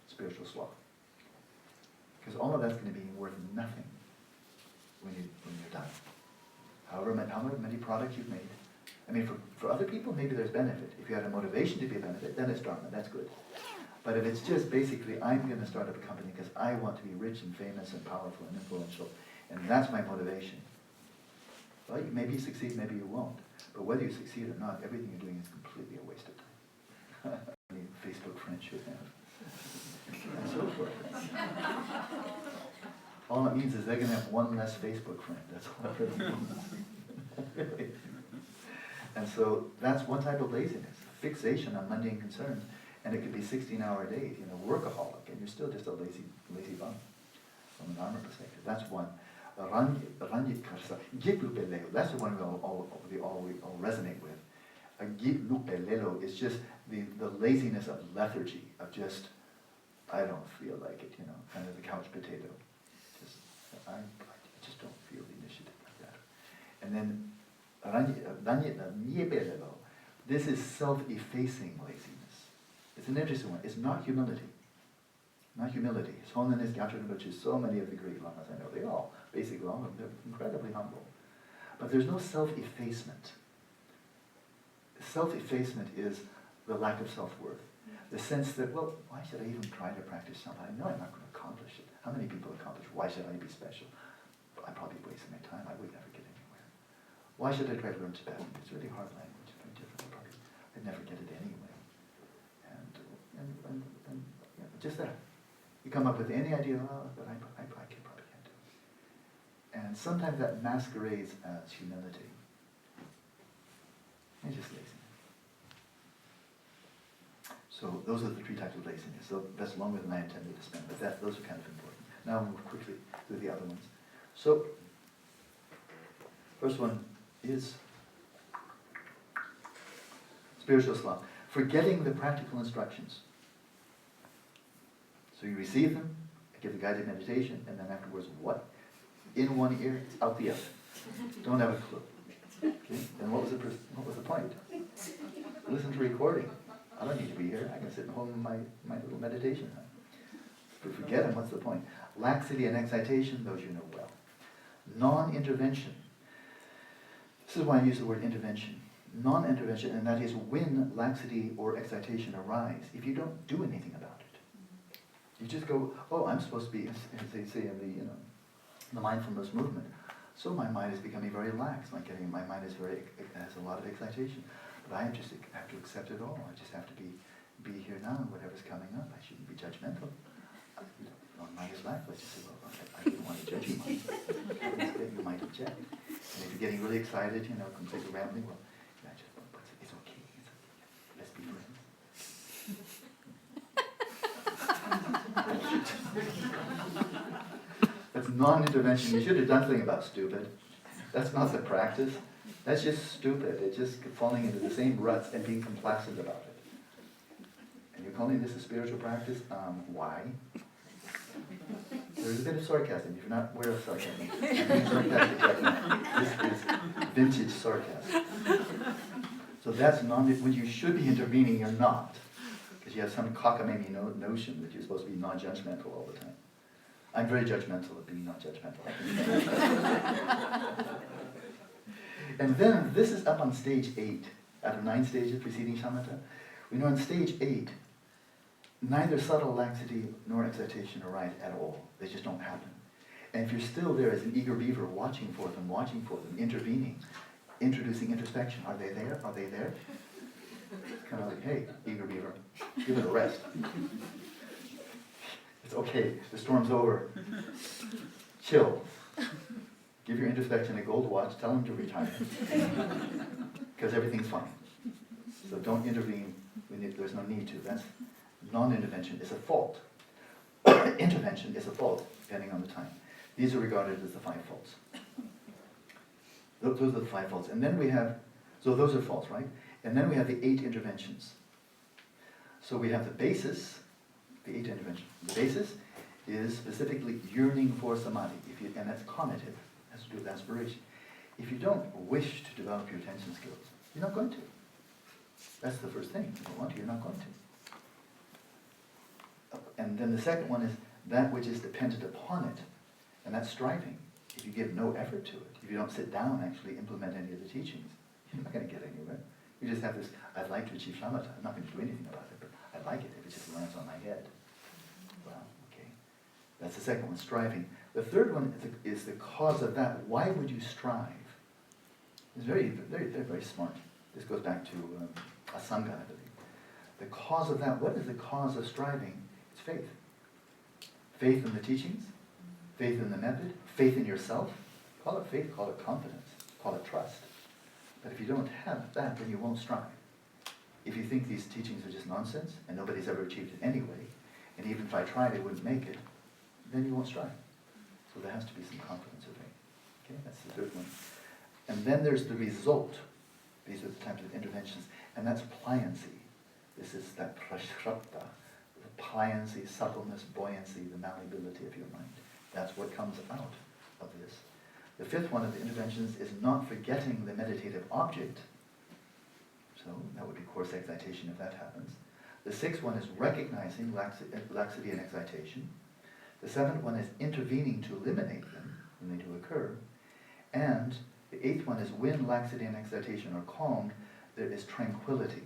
spiritual sloth. Because all of that's going to be worth nothing when you're done. However many products you've made. I mean, for other people, maybe there's benefit. If you had a motivation to be a benefit, then it's dharma, that's good. But if it's just basically, I'm going to start up a company because I want to be rich and famous and powerful and influential, and that's my motivation. Well, maybe you succeed, maybe you won't. But whether you succeed or not, everything you're doing is completely a waste of time. I mean, Facebook friends should have. And so forth. All it means is they're going to have one less Facebook friend. That's all it means. And so that's one type of laziness, fixation on mundane concerns. And it could be 16-hour days, workaholic, and you're still just a lazy bum from an Dharma perspective. That's one. That's the one we all resonate with. A Geluk-Kagyü is just the laziness of lethargy, of just, I don't feel like it, kind of the couch potato. I just don't feel the initiative like that. And then, this is self-effacing laziness. It's an interesting one. It's not humility. Not humility. His Holiness Gyaltsen, which is so many of the great lamas I know, basically all of them, they're incredibly humble. But there's no self-effacement. Self-effacement is the lack of self-worth. The sense that, well, why should I even try to practice something? I know I'm not going to accomplish it. How many people accomplish? Why should I be special? I'm probably wasting my time. I would never get anywhere. Why should I try to learn Tibetan? It's a really hard language. It's very difficult. I'd never get it anyway. And just that. You come up with any idea, but I probably can't do it. And sometimes that masquerades as humility. It's just laziness. So those are the 3 types of laziness. So that's longer than I intended to spend, but those are kind of important. Now I'll move quickly through the other ones. So, first one is spiritual sloth. Forgetting the practical instructions. So you receive them, give the guided meditation, and then afterwards, what? In one ear, out the other. Don't have a clue. Okay? Then what was the point? Listen to recording. I don't need to be here. I can sit at home in my little meditation. But forget them, what's the point? Laxity and excitation, those you know well. Non-intervention. This is why I use the word intervention. non-intervention, and that is when laxity or excitation arise, if you don't do anything about it. You just go, oh, I'm supposed to be, as they say in the mindfulness movement, so my mind is becoming very lax, my mind is has a lot of excitation. But I just have to accept it all. I just have to be here now, and whatever's coming up, I shouldn't be judgmental. My mind is lax, let's just say, well, I didn't want to judge your mind. You might object. And if you're getting really excited, completely rambling, well, it's okay. Let's be friends. That's non-intervention. You should have done something about stupid. That's not the practice. That's just stupid. It's just falling into the same ruts and being complacent about it. And you're calling this a spiritual practice? Why? There's a bit of sarcasm. If you're not aware of sarcasm, I'm being sarcastic right now. This is vintage sarcasm. So that's when you should be intervening, you're not. Because you have some cockamamie notion that you're supposed to be non-judgmental all the time. I'm very judgmental of being non-judgmental. And then this is up on stage 8, out of 9 stages preceding Shamatha. We know on stage 8, neither subtle laxity nor excitation arise at all. They just don't happen. And if you're still there as an eager beaver watching for them, intervening, introducing introspection, are they there? Are they there? It's kind of like, hey, eager beaver, give it a rest. It's okay, the storm's over. Chill. Give your introspection a gold watch, tell them to retire. Because everything's fine. So don't intervene when there's no need to. That's non-intervention is a fault. Intervention is a fault, depending on the time. These are regarded as the 5 faults. Those are the 5 faults. And then we have, so those are faults, right? And then we have the 8 interventions. So we have the basis, the 8 interventions. The basis is specifically yearning for samadhi, and that's cognitive, has to do with aspiration. If you don't wish to develop your attention skills, you're not going to. That's the first thing. If you don't want to, you're not going to. And then the second one is that which is dependent upon it, and that's striving. If you give no effort to it, if you don't sit down and actually implement any of the teachings, you're not going to get anywhere. You just have this, I'd like to achieve Shamatha. I'm not going to do anything about it, but I like it if it just lands on my head. Well, okay. That's the second one, striving. The third one is the cause of that. Why would you strive? It's very, very, very, very smart. This goes back to Asanga, I believe. The cause of that, what is the cause of striving? It's faith. Faith in the teachings, faith in the method, faith in yourself. Call it faith, call it confidence, call it trust. But if you don't have that, then you won't strive. If you think these teachings are just nonsense, and nobody's ever achieved it anyway, and even if I tried, I wouldn't make it, then you won't strive. So there has to be some confidence or faith. Okay, that's the third one. And then there's the result. These are the types of interventions. And that's pliancy. This is that prashrapta, the pliancy, suppleness, buoyancy, the malleability of your mind. That's what comes out of this. The fifth one of the interventions is not forgetting the meditative object. So that would be coarse excitation if that happens. The sixth one is recognizing laxity and excitation. The seventh one is intervening to eliminate them when they do occur. And the eighth one is when laxity and excitation are calmed, there is tranquility.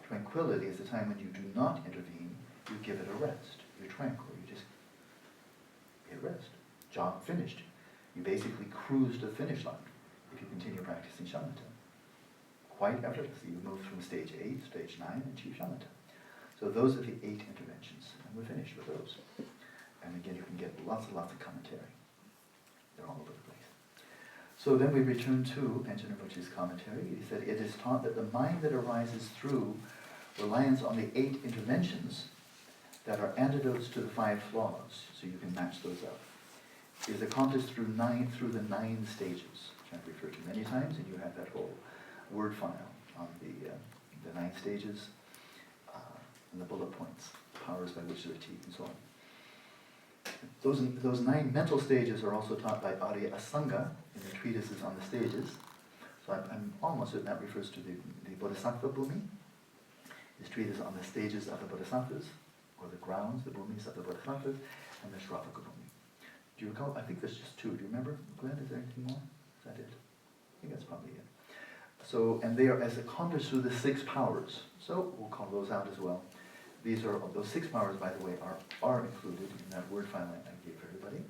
Tranquility is the time when you do not intervene, you give it a rest. You're tranquil, you just get rest. Job finished. You basically cruise to the finish line if you continue practicing Shamatha. Quite effortlessly, you move from stage 8, stage 9, and achieve Shamatha. So those are the 8 interventions, and we're finished with those. And again, you can get lots and lots of commentary. They're all over the place. So then we return to Panchen Rinpoche's commentary. He said, it is taught that the mind that arises through reliance on the 8 interventions that are antidotes to the 5 flaws, so you can match those up, is accomplished through the 9 stages, which I've referred to many times, and you have that whole word file on the 9 stages and the bullet points, powers by which they're achieved, and so on. Those 9 mental stages are also taught by Arya Asanga in the treatises on the stages. So I'm almost certain that refers to the Bodhisattva Bhumi, his treatise on the stages of the Bodhisattvas, or the grounds, the Bhumis of the Bodhisattvas, and the Shravaka Bhumi. Do you recall? I think there's just 2. Do you remember, Glenn? Is there anything more? Is that it? I think that's probably it. So, and they are as accomplished through the 6 powers. So we'll call those out as well. These are, those 6 powers, by the way, are included in that word file I gave everybody.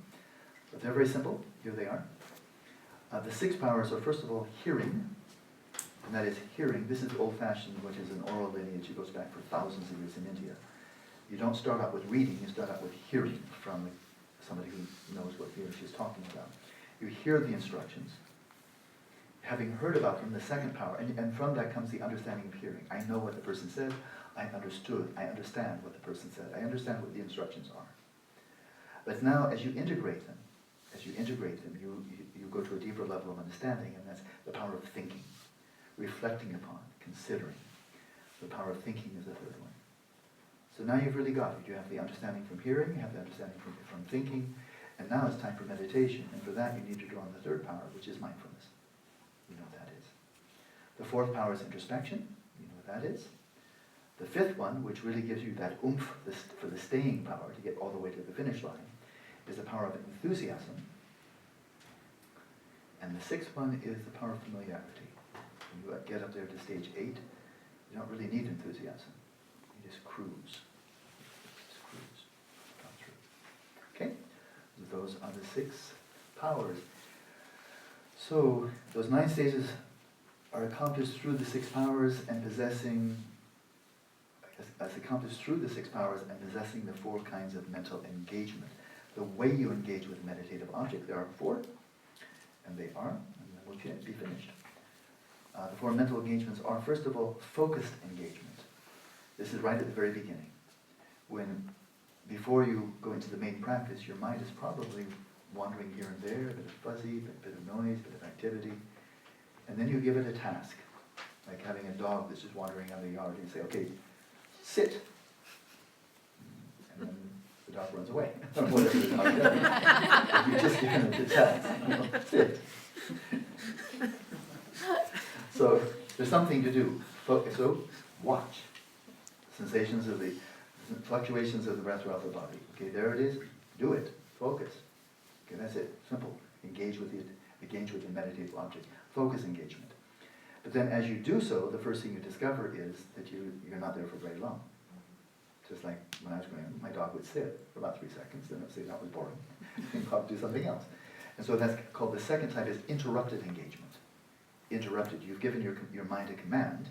But they're very simple. Here they are. The 6 powers are, first of all, hearing. And that is hearing. This is old-fashioned, which is an oral lineage. It goes back for thousands of years in India. You don't start out with reading, you start out with hearing from somebody who knows what he or she is talking about. You hear the instructions. Having heard about them, the second power, and from that comes the understanding of hearing. I know what the person said, I understood, I understand what the person said, I understand what the instructions are. But now, as you integrate them, you go to a deeper level of understanding, and that's the power of thinking, reflecting upon, considering. The power of thinking is the third one. So now you've really got it. You have the understanding from hearing, you have the understanding from thinking, and now it's time for meditation, and for that you need to draw on the third power, which is mindfulness. You know what that is. The fourth power is introspection. You know what that is. The fifth one, which really gives you that oomph for the staying power to get all the way to the finish line, is the power of enthusiasm. And the sixth one is the power of familiarity. When you get up there to stage 8, you don't really need enthusiasm. You just cruise. Just cruise. Come through. Okay? Those are the 6 powers. So, those 9 stages are accomplished through the 6 powers and possessing, as accomplished through the 6 powers and possessing the 4 kinds of mental engagement. The way you engage with a meditative object, there are 4, and they are, and then we'll be finished. The 4 mental engagements are, first of all, focused engagement. This is right at the very beginning. Before you go into the main practice, your mind is probably wandering here and there, a bit of fuzzy, a bit of noise, a bit of activity. And then you give it a task, like having a dog that's just wandering out of the yard, and you say, okay, sit. And then the dog runs away. Whatever the dog does. You just given it the task, sit. So there's something to do. So watch. Sensations of the fluctuations of the breath throughout the body. Okay, there it is. Do it. Focus. Okay, that's it. Simple. Engage with the meditative object. Focus engagement. But then as you do so, the first thing you discover is that you're not there for very long. Just like when I was growing up, my dog would sit for about 3 seconds, then I'd say that was boring, and probably do something else. And so that's called, the second type is interrupted engagement. Interrupted. You've given your mind a command,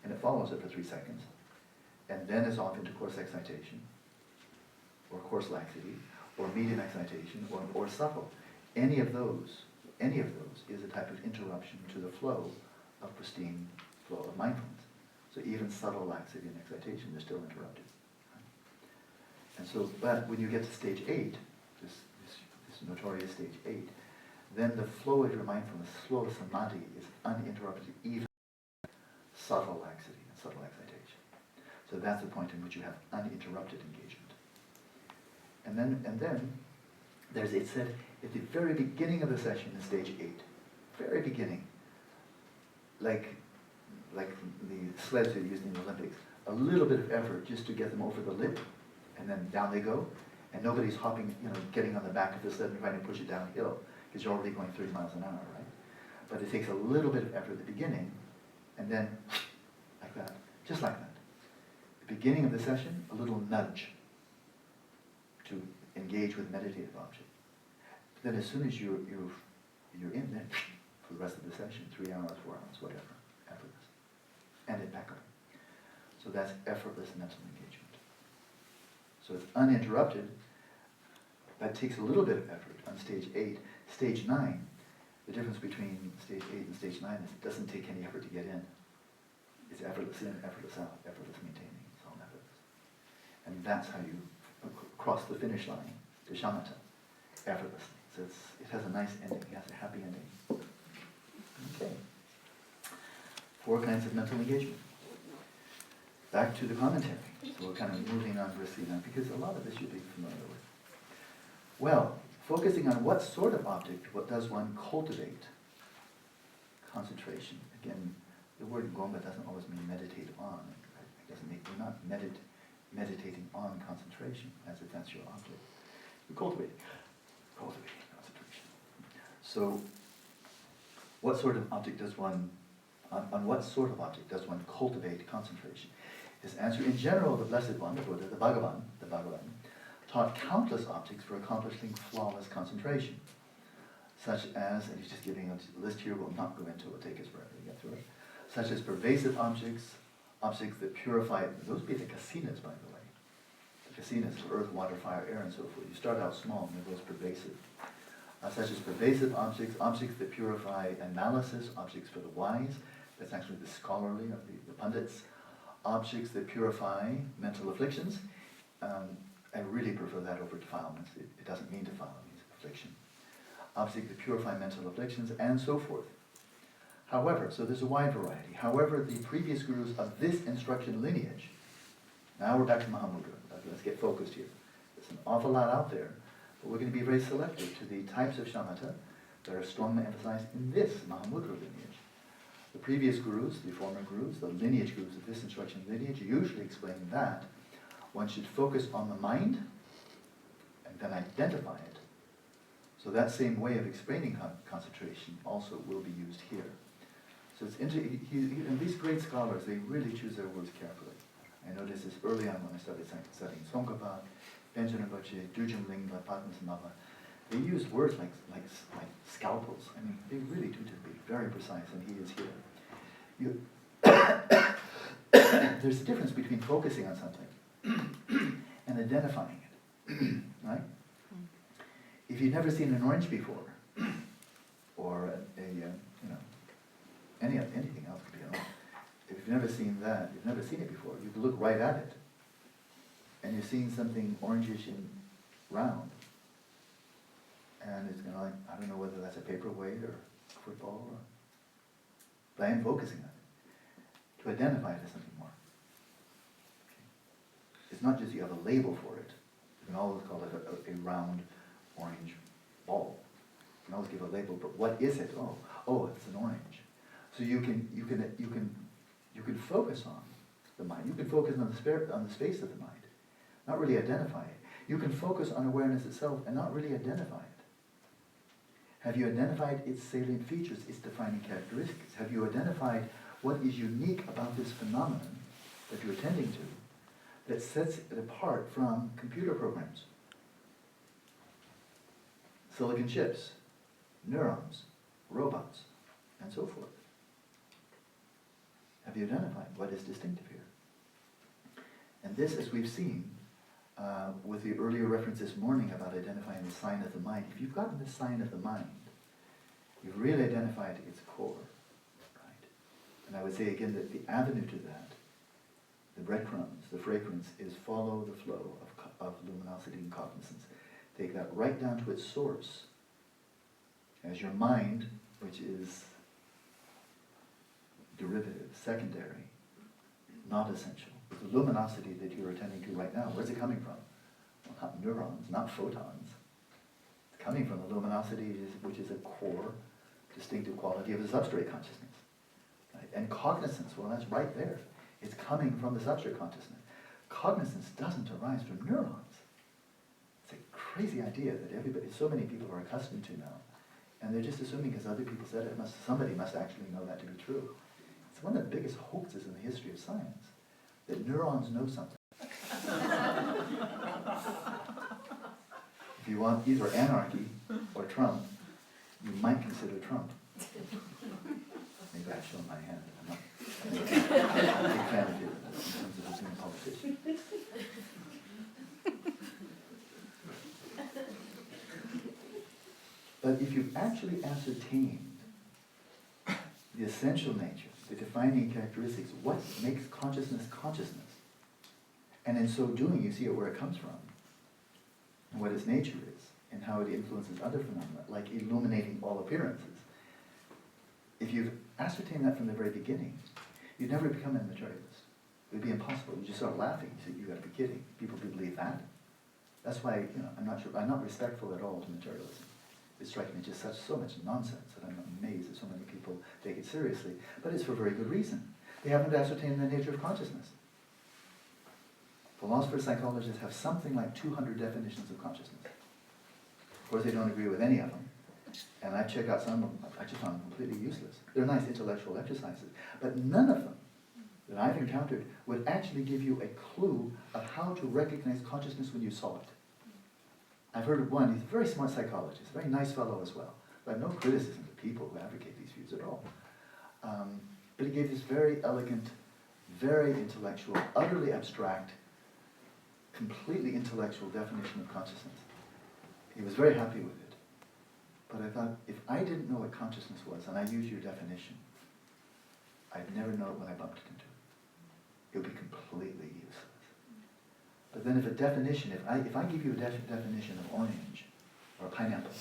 and it follows it for 3 seconds, and then is off into coarse excitation, or coarse laxity, or medium excitation, or subtle. Any of those is a type of interruption to the flow of pristine flow of mindfulness. So even subtle laxity and excitation, they're still interrupted. And so, but when you get to stage 8, this notorious stage 8, then the flow of your mindfulness, flow of samadhi, is uninterrupted, even subtle laxity and subtle excitation. So that's the point in which you have uninterrupted engagement. And then there's, it said, at the very beginning of the session in stage 8, very beginning, like the sleds are used in the Olympics, a little bit of effort just to get them over the lip, and then down they go, and nobody's hopping, getting on the back of the sled and trying to push it downhill, because you're already going 30 miles an hour, right? But it takes a little bit of effort at the beginning, and then like that, just like that. The beginning of the session, a little nudge to engage with meditative object. Then as soon as you're in there, for the rest of the session, 3 hours, 4 hours, whatever, effortless. And impeccable. So that's effortless mental engagement. So it's uninterrupted. That takes a little bit of effort on stage 8. Stage 9, the difference between stage 8 and stage 9 is it doesn't take any effort to get in. It's effortless in, effortless out, effortless maintaining. It's all effortless. And that's how you cross the finish line to Shamatha, effortlessly. So it has a nice ending, it has a happy ending. Okay. 4 kinds of mental engagement. Back to the commentary. So we're kind of moving on briskly now, because a lot of this you'll be familiar with. Well, focusing on what sort of object, what does one cultivate? Concentration. Again, the word gomba doesn't always mean meditate on. It doesn't mean, we're not meditating on concentration, as if that's your object. You cultivate concentration. So, what sort of object does one on what sort of object does one cultivate concentration? His answer, in general, the Blessed One, the Buddha, the Bhagavan, taught countless objects for accomplishing flawless concentration, such as, and he's just giving a list here, we'll not go into it, we'll take us forever to get through it, such as pervasive objects, objects that purify, those would be the kasinas, by the way. The kasinas, earth, water, fire, air, and so forth. You start out small and it goes pervasive. Such as pervasive objects, objects that purify analysis, objects for the wise, that's actually the scholarly, or the pundits, objects that purify mental afflictions. I really prefer that over defilements. It doesn't mean defilement, it means affliction. Objects that purify mental afflictions, and so forth. However, so there's a wide variety. However, the previous gurus of this instruction lineage, now we're back to Mahamudra. Let's get focused here. There's an awful lot out there, but we're going to be very selective to the types of shamatha that are strongly emphasized in this Mahamudra lineage. The previous gurus, the former gurus, the lineage gurus of this instruction lineage usually explain that one should focus on the mind and then identify it. So that same way of explaining concentration also will be used here. So it's and these great scholars, they really choose their words carefully. I noticed this early on when I started studying Tzong, Panchen, Lingla, Lama. They use words like scalpels. I mean, they really do to be very precise, and he is here. There's a difference between focusing on something and identifying it, right? If you've never seen an orange before, or anything else could be an orange. If you've never seen that, you've never seen it before, you can look right at it, and you're seeing something orangish and round, and it's going to I don't know whether that's a paperweight or a football, but I am focusing on it, to identify it as something more. Okay. It's not just you have a label for it. You can always call it a round orange ball. You can always give a label, but what is it? Oh, it's an orange. So you can focus on the mind. You can focus on the space of the mind, not really identify it. You can focus on awareness itself and not really identify it. Have you identified its salient features, its defining characteristics? Have you identified what is unique about this phenomenon that you're attending to that sets it apart from computer programs? Silicon chips, neurons, robots, and so forth. Have you identified what is distinctive here? And this, as we've seen, with the earlier reference this morning about identifying the sign of the mind, if you've gotten the sign of the mind, you've really identified its core, right? And I would say again that the avenue to that, the breadcrumbs, the fragrance, is follow the flow of luminosity and cognizance. Take that right down to its source, as your mind, which is derivative, secondary, not essential. The luminosity that you're attending to right now, where's it coming from? Well, not neurons, not photons. It's coming from the luminosity, which is a core, distinctive quality of the substrate consciousness. Right? And cognizance, well, that's right there. It's coming from the substrate consciousness. Cognizance doesn't arise from neurons. It's a crazy idea that so many people are accustomed to now. And they're just assuming because other people said it, somebody must actually know that to be true. It's one of the biggest hoaxes in the history of science, that neurons know something. If you want either anarchy or Trump, you might consider Trump. Maybe I've shown my hand. I'm not a big fan of it in terms of being a politician. But if you've actually ascertained the essential nature, the defining characteristics, what makes consciousness consciousness, and in so doing you see where it comes from, and what its nature is, and how it influences other phenomena, like illuminating all appearances. If you've ascertained that from the very beginning, you'd never become a materialist. It would be impossible. You just start laughing. You say, you've got to be kidding. People do believe that. That's why, I'm not respectful at all to materialism. It strikes me just so much nonsense that I'm amazed that so many people take it seriously. But it's for very good reason. They haven't ascertained the nature of consciousness. Philosophers, psychologists have something like 200 definitions of consciousness. Of course, they don't agree with any of them. And I check out some of them, I just found them completely useless. They're nice intellectual exercises, but none of them that I've encountered would actually give you a clue of how to recognize consciousness when you saw it. I've heard of one, he's a very smart psychologist, a very nice fellow as well. I have no criticism to people who advocate these views at all. But he gave this very elegant, very intellectual, utterly abstract, completely intellectual definition of consciousness. He was very happy with it. But I thought, if I didn't know what consciousness was, and I used your definition, I'd never know it when I bumped into it. It would be completely useless. But then if a definition, if I give you a definition of orange, or a pineapple,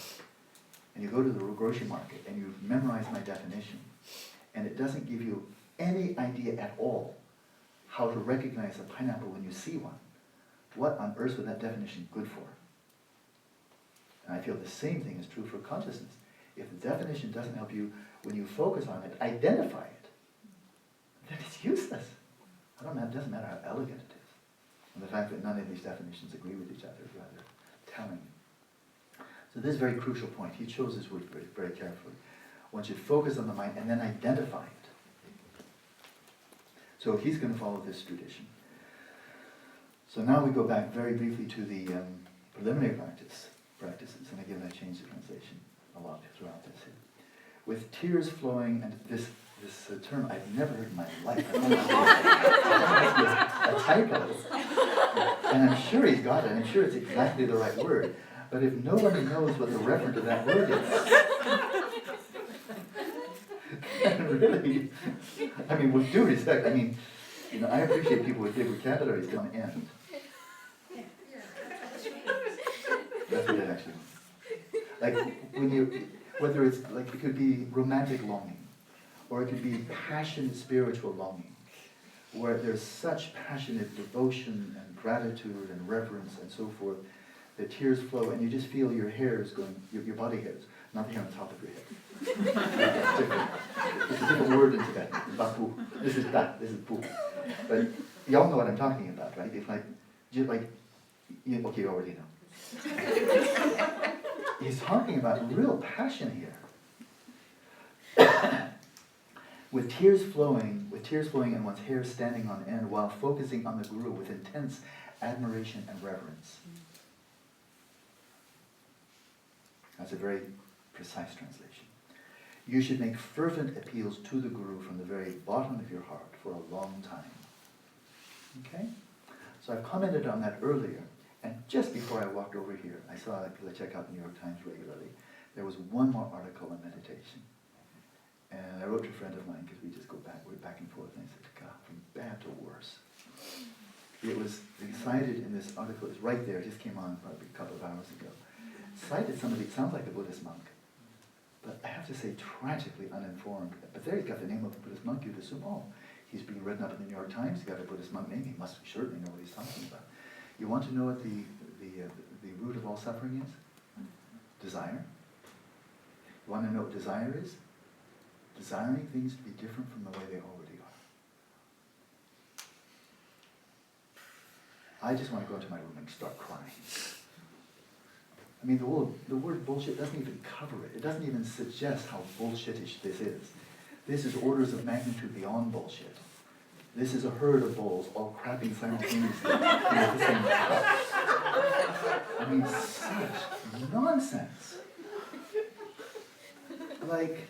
and you go to the grocery market and you memorize my definition, and it doesn't give you any idea at all how to recognize a pineapple when you see one, what on earth would that definition good for? And I feel the same thing is true for consciousness. If the definition doesn't help you, when you focus on it, identify it, then it's useless. It doesn't matter how elegant it is. And the fact that none of these definitions agree with each other is rather telling. So this is a very crucial point. He chose his words very, very carefully. One should focus on the mind and then identify it. So he's going to follow this tradition. So now we go back very briefly to the preliminary practices, and again I changed the translation a lot throughout this here. With tears flowing, and this term I've never heard in my life. A typo. And I'm sure he's got it, and I'm sure it's exactly the right word. But if nobody knows what the reference to that word is, really, I mean, with due respect, I mean, I appreciate people with big vocabularies don't end. That's what it actually means. Like whether it's like, it could be romantic longing, or it could be passionate spiritual longing, where there's such passionate devotion and gratitude and reverence and so forth, that tears flow and you just feel your hairs going, your body hairs, not the hair on the top of your head. It's different. It's a different word in Tibetan. It's bapu. This is da, this is pu. But y'all know what I'm talking about, right? If okay, you already know. He's talking about real passion here. With tears flowing and one's hair standing on end while focusing on the Guru with intense admiration and reverence. That's a very precise translation. You should make fervent appeals to the Guru from the very bottom of your heart for a long time. Okay? So I've commented on that earlier, and just before I walked over here, I saw, because I check out the New York Times regularly, there was one more article on meditation. And I wrote to a friend of mine, because we just go back and forth, and I said, God, from bad to worse. It was cited in this article, it's right there, it just came on probably a couple of hours ago. Cited somebody, it sounds like a Buddhist monk, but I have to say tragically uninformed. But there he's got the name of a Buddhist monk, you'd assume, oh, he's being written up in the New York Times, he's got a Buddhist monk name, he must certainly know what he's talking about. You want to know what the root of all suffering is? Desire. You want to know what desire is? Desiring things to be different from the way they already are. I just want to go into my room and start crying. I mean, the word bullshit doesn't even cover it. It doesn't even suggest how bullshittish this is. This is orders of magnitude beyond bullshit. This is a herd of bulls all crapping simultaneously at the same time. I mean, such nonsense. Like,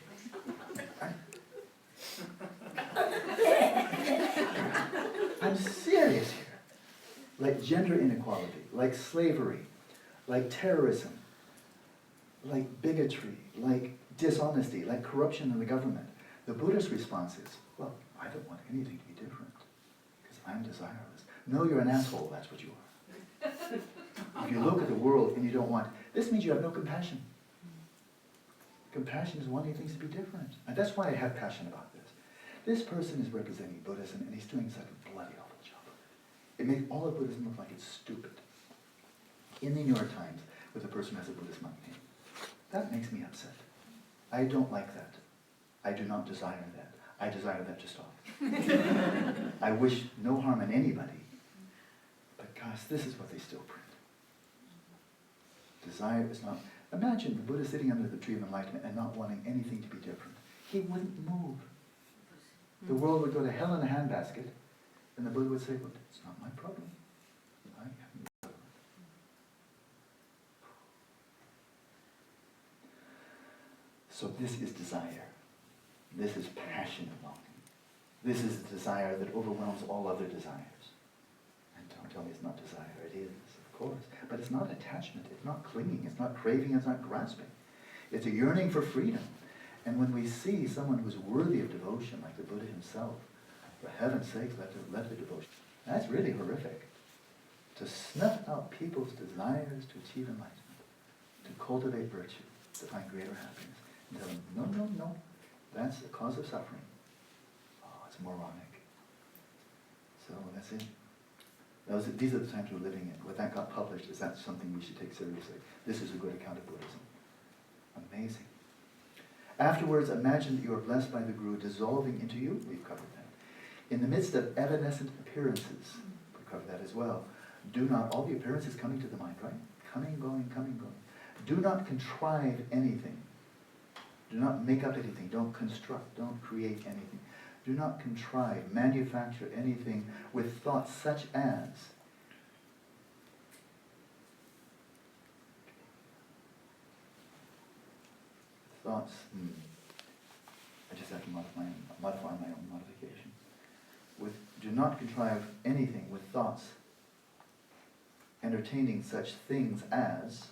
I'm serious here. Like gender inequality, like slavery, like terrorism, like bigotry, like dishonesty, like corruption in the government. The Buddhist response is, well, I don't want anything to be different, because I'm desireless. No, you're an asshole, that's what you are. If you look at the world and you don't want, this means you have no compassion. Compassion is wanting things to be different. And that's why I have passion about this. This person is representing Buddhism, and he's doing such a bloody awful job. It makes all of Buddhism look like it's stupid. In the New York Times, with a person who has a Buddhist monk name. That makes me upset. I don't like that. I do not desire that. I desire that to stop. I wish no harm in anybody, but gosh, this is what they still print. Desire is not, Imagine the Buddha sitting under the tree of enlightenment and not wanting anything to be different. He wouldn't move. The world would go to hell in a handbasket, and the Buddha would say, well, it's not my problem. I have no problem. So this is desire. This is passionate longing. This is the desire that overwhelms all other desires. And don't tell me it's not desire. It is, of course. But it's not attachment. It's not clinging. It's not craving. It's not grasping. It's a yearning for freedom. And when we see someone who's worthy of devotion, like the Buddha himself, for heaven's sake, let the devotion. That's really horrific. To snuff out people's desires to achieve enlightenment, to cultivate virtue, to find greater happiness, and tell them, no, no, no, that's the cause of suffering. Oh, it's moronic. So that's it. These are the times we're living in. What that got published, is that something we should take seriously? This is a good account of Buddhism. Amazing. Afterwards, imagine that you are blessed by the Guru dissolving into you. We've covered that. In the midst of evanescent appearances, we covered that as well. Do not, all the appearances coming to the mind, right? Coming, going, coming, going. Do not contrive anything. Do not make up anything. Don't construct. Don't create anything. Do not contrive, manufacture anything with thoughts such as thoughts. I just have to modify my own modification. Do not contrive anything with thoughts entertaining such things as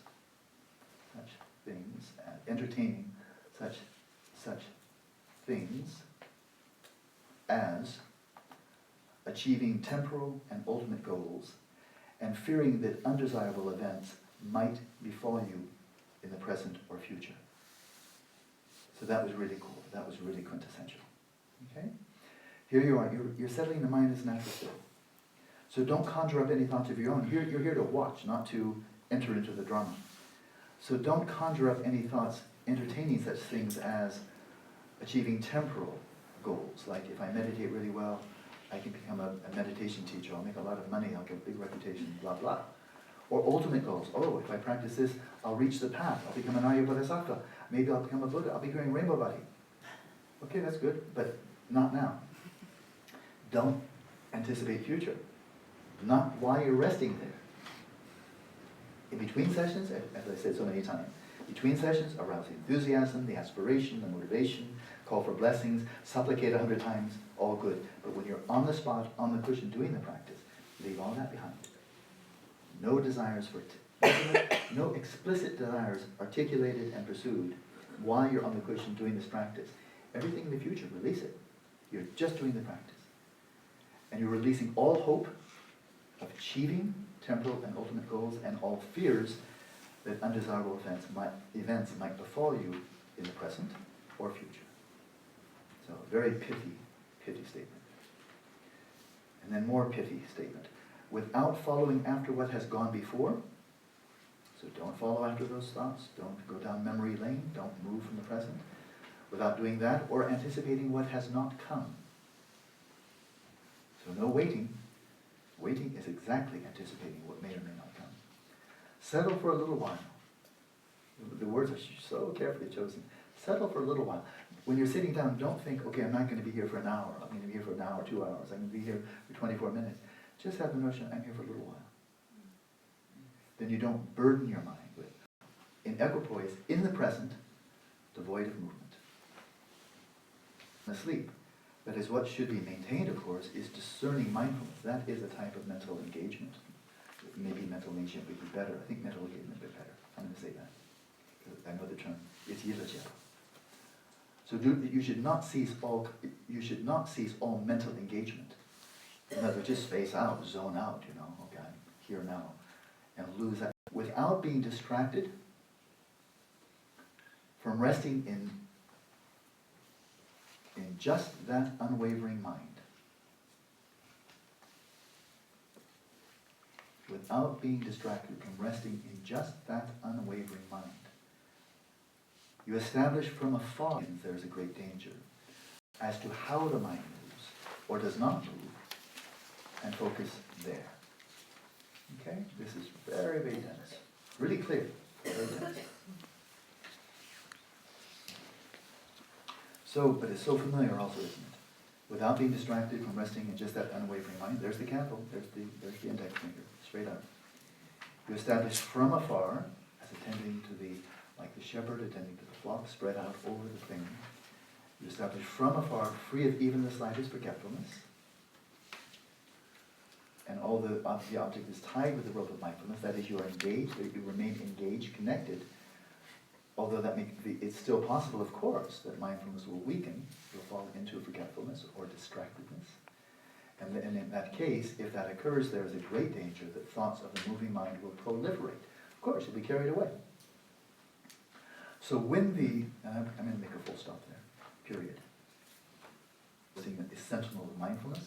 entertaining such things as achieving temporal and ultimate goals, and fearing that undesirable events might befall you in the present or future. So that was really cool. That was really quintessential. Okay? Here you are. You're settling the mind as natural state. So don't conjure up any thoughts of your own. You're here to watch, not to enter into the drama. So don't conjure up any thoughts entertaining such things as achieving temporal goals. Like if I meditate really well, I can become a meditation teacher. I'll make a lot of money. I'll get a big reputation, blah, blah. Or ultimate goals. Oh, if I practice this, I'll reach the path. I'll become an Arya Bodhisattva. Maybe I'll become a Buddha. I'll be doing rainbow body. Okay, that's good, but not now. Don't anticipate future. Not while you're resting there. In between sessions, as I said so many times, between sessions, arouse the enthusiasm, the aspiration, the motivation, call for blessings, supplicate 100 times, all good. But when you're on the spot, on the cushion, doing the practice, leave all that behind. No desires for no explicit desires articulated and pursued while you're on the cushion doing this practice. Everything in the future, release it. You're just doing the practice. And you're releasing all hope of achieving temporal and ultimate goals and all fears that undesirable events might befall you in the present or future. So very pithy statement. And then more pithy statement. Without following after what has gone before, so don't follow after those thoughts, don't go down memory lane, don't move from the present, without doing that, or anticipating what has not come. So no waiting. Waiting is exactly anticipating what may or may not come. Settle for a little while. The words are so carefully chosen. Settle for a little while. When you're sitting down, don't think, okay, I'm not going to be here for an hour. I'm going to be here for an hour, 2 hours. I'm going to be here for 24 minutes. Just have the notion, I'm here for a little while. Then you don't burden your mind with. In equipoise, in the present, devoid of movement. Asleep. That is what should be maintained, of course, is discerning mindfulness. That is a type of mental engagement. Maybe mental engagement would be better. I think mental engagement would be better. I'm going to say that. Because I know the term. It's yilajia. So you should not cease all mental engagement. In other words, just space out, zone out, okay, I'm here now, and lose that. Without being distracted from resting in just that unwavering mind. Without being distracted from resting in just that unwavering mind. You establish from afar, there's a great danger, as to how the mind moves, or does not move, and focus there. Okay? This is very, very dense. Really clear. Very dense. So, but it's so familiar also, isn't it? Without being distracted from resting in just that unwavering mind, there's the candle, there's the index finger, straight up. You establish from afar, as attending to the, like the shepherd attending to the flock, spread out over the plain. You establish from afar, free of even the slightest forgetfulness. And all the object is tied with the rope of mindfulness, that is, you are engaged, that you remain engaged, connected. Although it's still possible, of course, that mindfulness will weaken, you'll fall into forgetfulness or distractedness. And in that case, if that occurs, there is a great danger that thoughts of the moving mind will proliferate. Of course, you'll be carried away. So when I'm going to make a full stop there, period. Seeing the sentinel of mindfulness,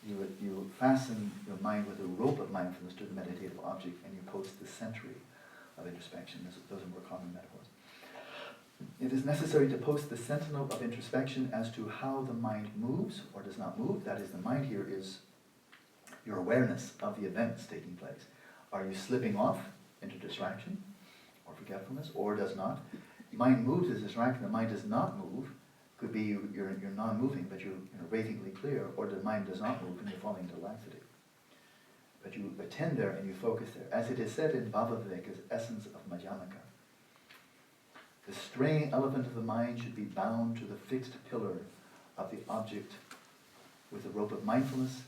you fasten your mind with a rope of mindfulness to the meditative object, and you post the sentry of introspection. Those are more common metaphors. It is necessary to post the sentinel of introspection as to how the mind moves or does not move. That is, the mind here is your awareness of the events taking place. Are you slipping off into distraction or forgetfulness, or does not? Mind moves as distraction, the mind does not move. Could be you're non-moving, but you're radiantly clear, or the mind does not move and you're falling into laxity. But you attend there and you focus there. As it is said in Bhavaviveka's essence of Madhyamaka, the straying elephant of the mind should be bound to the fixed pillar of the object with a rope of mindfulness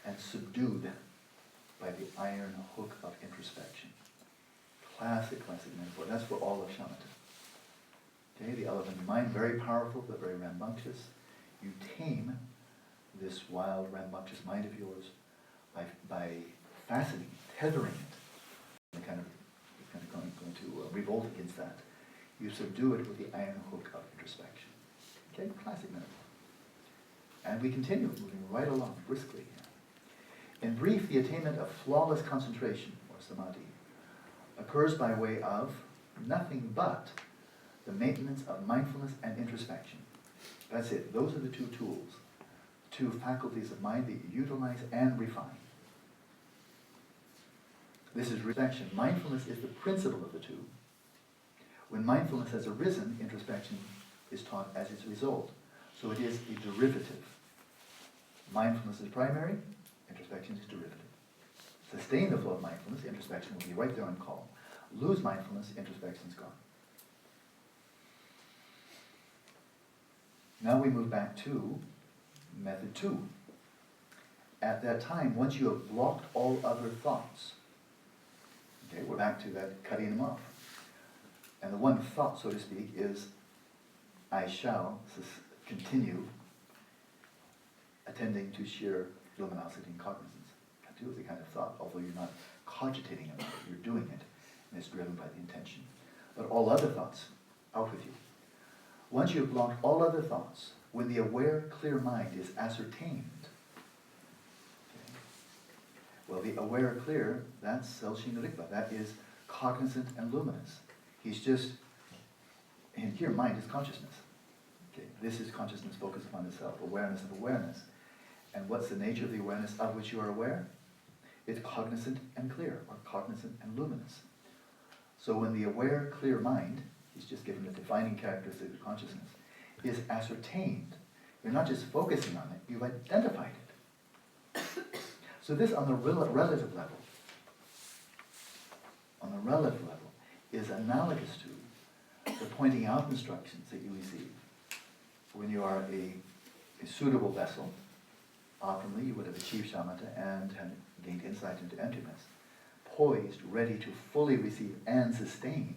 and subdued by the iron hook of introspection. Classic metaphor. That's for all of Shamatha. Okay, the elephant of the mind, very powerful but very rambunctious. You tame this wild, rambunctious mind of yours by fastening, tethering it, and kind of going to revolt against that. You subdue it with the iron hook of introspection. Okay, classic metaphor. And we continue moving right along briskly here. In brief, the attainment of flawless concentration, or samadhi, occurs by way of nothing but the maintenance of mindfulness and introspection. That's it. Those are the two tools, two faculties of mind that you utilize and refine. This is reflection. Mindfulness is the principle of the two. When mindfulness has arisen, introspection is taught as its result. So it is a derivative. Mindfulness is primary, introspection is derivative. Sustain the flow of mindfulness, introspection will be right there on call. Lose mindfulness, introspection is gone. Now we move back to method 2. At that time, once you have blocked all other thoughts, okay, we're back to that cutting them off. And the one thought, so to speak, is I shall continue attending to sheer luminosity and cognizance. Katu is the kind of thought, although you're not cogitating about it, you're doing it, and it's driven by the intention. But all other thoughts, out with you. Once you've blocked all other thoughts, when the aware, clear mind is ascertained, okay, well, the aware, clear, that's Selshin Rikpa, that is cognizant and luminous. He's just, and here mind is consciousness. Okay, this is consciousness focused upon itself, awareness of awareness. And what's the nature of the awareness of which you are aware? It's cognizant and clear, or cognizant and luminous. So when the aware, clear mind, he's just given a defining characteristic of consciousness, is ascertained, you're not just focusing on it, you've identified it. So this on the relative level, is analogous to the pointing out instructions that you receive when you are a suitable vessel. Optimally, you would have achieved shamatha and have gained insight into emptiness, poised, ready to fully receive and sustain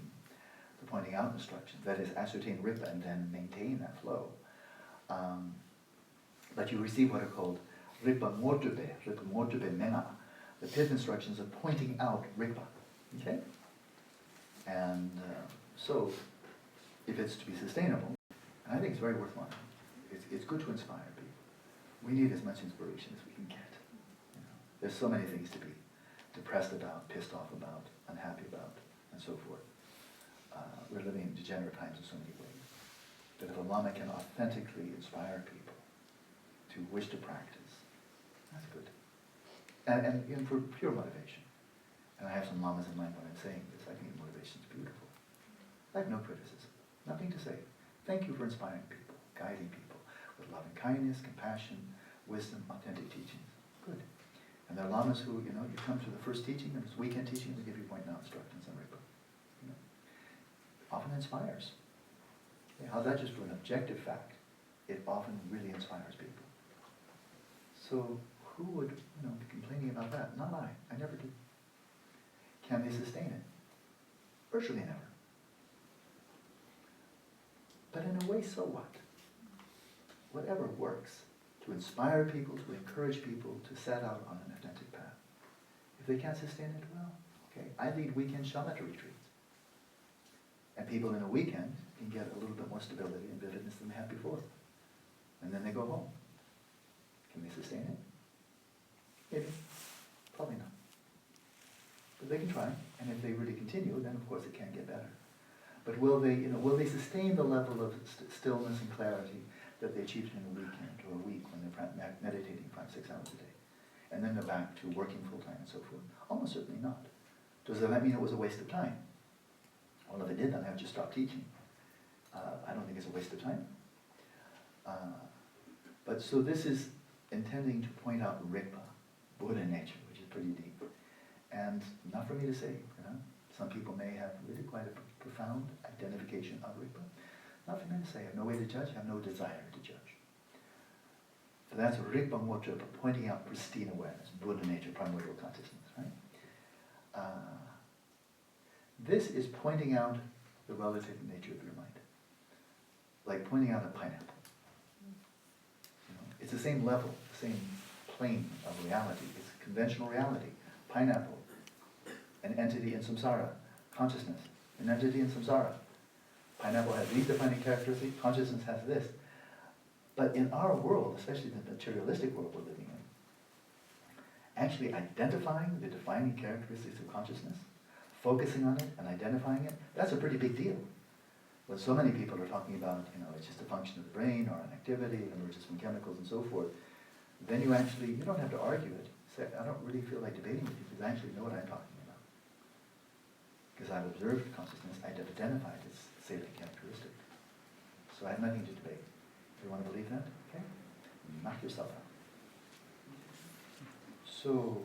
the pointing out instructions, that is, ascertain rikpa and then maintain that flow. But you receive what are called rikpa mortube mena, the pith instructions of pointing out rikpa. Okay? And so, if it's to be sustainable, and I think it's very worthwhile, it's good to inspire people. We need as much inspiration as we can get. You know, there's so many things to be depressed about, pissed off about, unhappy about, and so forth. We're living in degenerate times in so many ways. But if a Lama can authentically inspire people to wish to practice, that's good. And for pure motivation. And I have some Lamas in mind when I'm saying this. I think motivation is beautiful. I have no criticism, nothing to say. Thank you for inspiring people. guiding people with loving kindness, compassion, wisdom, authentic teachings. Good. And there are lamas who, you come to the first teaching, and it's weekend teaching, they give you point now instructions on Rigpa. Often inspires. Yeah, how's that just for an objective fact? It often really inspires people. So who would, be complaining about that? Not I. I never do. Can they sustain it? Virtually never. But in a way, so what? Whatever works to inspire people, to encourage people to set out on an authentic path. If they can't sustain it, well, okay. I lead weekend Shamatha retreats. And people in a weekend can get a little bit more stability and vividness than they had before. And then they go home. Can they sustain it? Maybe. Probably not. But they can try, and if they really continue, then of course it can get better. But will they sustain the level of stillness and clarity that they achieved in a weekend or a week when they're meditating 5-6 hours a day? And then they're back to working full time and so forth? Almost certainly not. Does that mean it was a waste of time? Well, if it did, then I would just stop teaching. I don't think it's a waste of time. But so this is intending to point out Rigpa, Buddha nature, which is pretty deep. And not for me to say, Some people may have really quite a profound identification of Rigpa. Not for me to say. I have no way to judge, I have no desire to judge. So that's Rigpa Motra, pointing out pristine awareness, Buddha nature, primordial consciousness, right? This is pointing out the relative nature of your mind. Like pointing out a pineapple. It's the same level, the same plane of reality. It's conventional reality. Pineapple, an entity in samsara. Consciousness, an entity in samsara. Pineapple has these defining characteristics, consciousness has this. But in our world, especially the materialistic world we're living in, actually identifying the defining characteristics of consciousness, focusing on it and identifying it, that's a pretty big deal. When so many people are talking about, it's just a function of the brain or an activity, it emerges from chemicals and so forth, then you don't have to argue it. Say, I don't really feel like debating with you because I actually know what I'm talking about. Because I've observed consciousness, I've identified its salient characteristic. So I have nothing to debate. If you want to believe that, okay? Knock yourself out. So,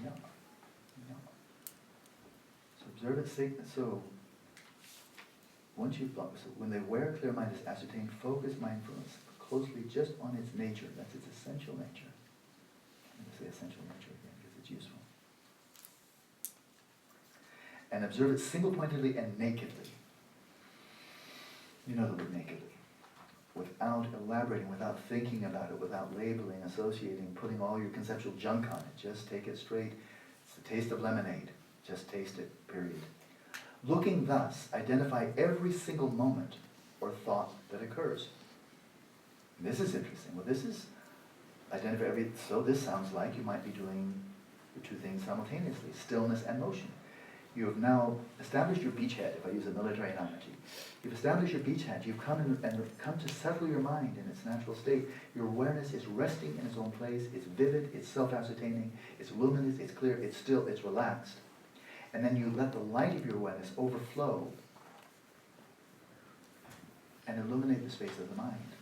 yeah. So observe its sacredness. So once you've blocked, so when the aware clear mind is ascertained, focus mindfulness closely just on its nature. That's its essential nature. I'm going to say essential nature again because it's useful. And observe it single-pointedly and nakedly. You know the word nakedly. Without elaborating, without thinking about it, without labeling, associating, putting all your conceptual junk on it. Just take it straight. It's the taste of lemonade. Just taste it, period. Looking thus, identify every single moment or thought that occurs. And this is interesting. Well, this is identify every, so this sounds like you might be doing the two things simultaneously, stillness and motion. You have now established your beachhead, if I use a military analogy. You've established your beachhead. You've come to settle your mind in its natural state. Your awareness is resting in its own place. It's vivid, it's self-ascertaining, it's luminous, it's clear, it's still, it's relaxed. And then you let the light of your awareness overflow and illuminate the space of the mind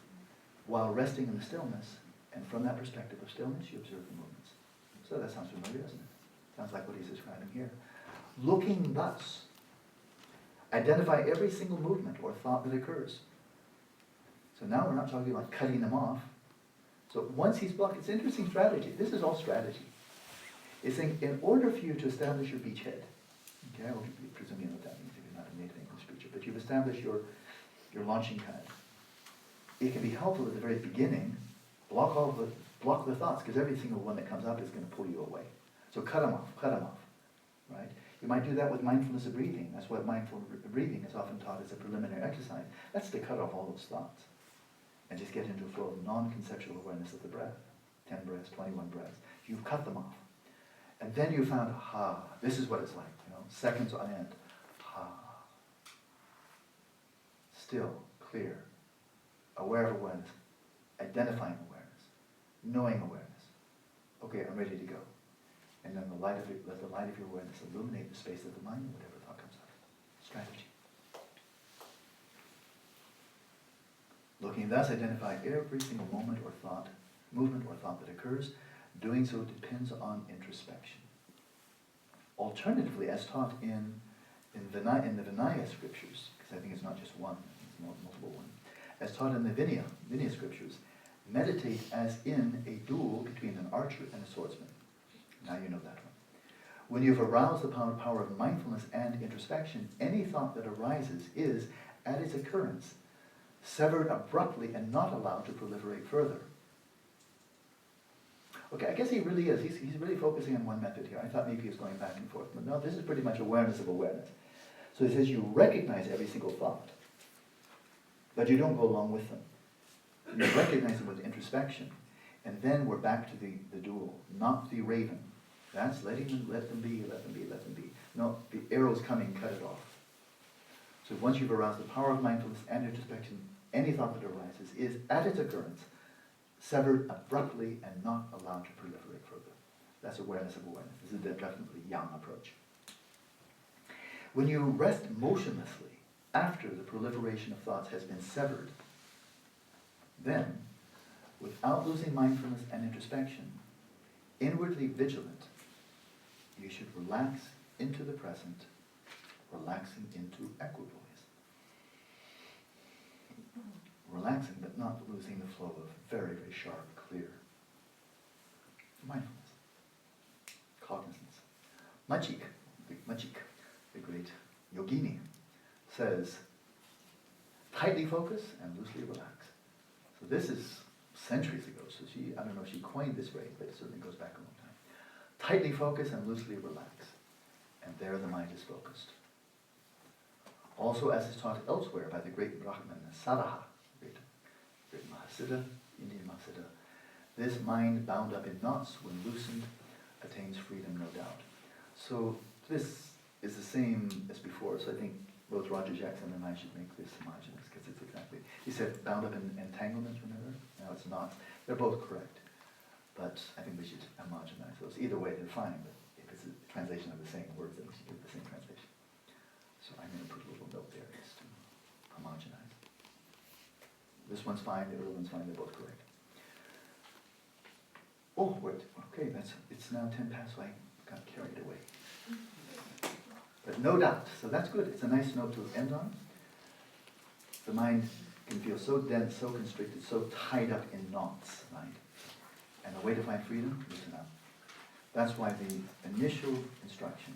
while resting in the stillness. And from that perspective of stillness, you observe the movements. So that sounds familiar, doesn't it? Sounds like what he's describing here. Looking thus, identify every single movement or thought that occurs. So now we're not talking about cutting them off. So once he's blocked, it's an interesting strategy. This is all strategy. It's saying, in order for you to establish your beachhead, okay, I will presume you know what that means if you're not a native English speaker, but you've established your launching pad. It can be helpful at the very beginning, block the thoughts, because every single one that comes up is going to pull you away. So cut them off, right? You might do that with mindfulness of breathing. That's what mindful breathing is often taught as a preliminary exercise. That's to cut off all those thoughts and just get into a flow of non-conceptual awareness of the breath. 10 breaths, 21 breaths. You've cut them off. And then you found, this is what it's like, seconds on end. Still, clear, aware of awareness, identifying awareness, knowing awareness. Okay, I'm ready to go. And then let the light of your awareness illuminate the space of the mind, whatever thought comes up. Strategy. thus identify every single moment or thought, movement or thought that occurs. Doing so depends on introspection. Alternatively, as taught in the Vinaya scriptures, because I think it's not just one, it's multiple ones, as taught in the Vinaya scriptures, meditate as in a duel between an archer and a swordsman. Now you know that one. When you've aroused the power of mindfulness and introspection, any thought that arises is, at its occurrence, severed abruptly and not allowed to proliferate further. Okay, I guess he really is. He's really focusing on one method here. I thought maybe he was going back and forth. But no, this is pretty much awareness of awareness. So he says you recognize every single thought, but you don't go along with them. You recognize them with introspection. And then we're back to the duel, not the raven. That's let them be. No, the arrow's coming, cut it off. So once you've aroused the power of mindfulness and introspection, any thought that arises is, at its occurrence, severed abruptly and not allowed to proliferate further. That's awareness of awareness. This is a definitely yang approach. When you rest motionlessly after the proliferation of thoughts has been severed, then, without losing mindfulness and introspection, inwardly vigilant, you should relax into the present, relaxing into equipoise. Relaxing but not losing the flow of very, very sharp, clear mindfulness, cognizance. Machik, the great yogini, says, tightly focus and loosely relax. So this is centuries ago, so I don't know if she coined this phrase, but it certainly goes back a long time. Tightly focus and loosely relax, and there the mind is focused. Also, as is taught elsewhere by the great Brahman Sadaha, great Mahasiddha, Indian Mahasiddha, this mind bound up in knots, when loosened, attains freedom, no doubt. So this is the same as before, so I think both Roger Jackson and I should make this homogeneous, because it's exactly, he said bound up in entanglements, remember? No, it's not. They're both correct, but I think we should homogenize those. Either way, they're fine, but if it's a translation of the same words, then we should do the same translation. So I'm going to put a little note there just to homogenize. This one's fine, the other one's fine, they're both correct. Oh, wait, okay, it's now 10 past, so I got carried away. But no doubt, so that's good. It's a nice note to end on. The mind can feel so dense, so constricted, so tied up in knots, right? And the way to find freedom, loosen up. That's why the initial instruction,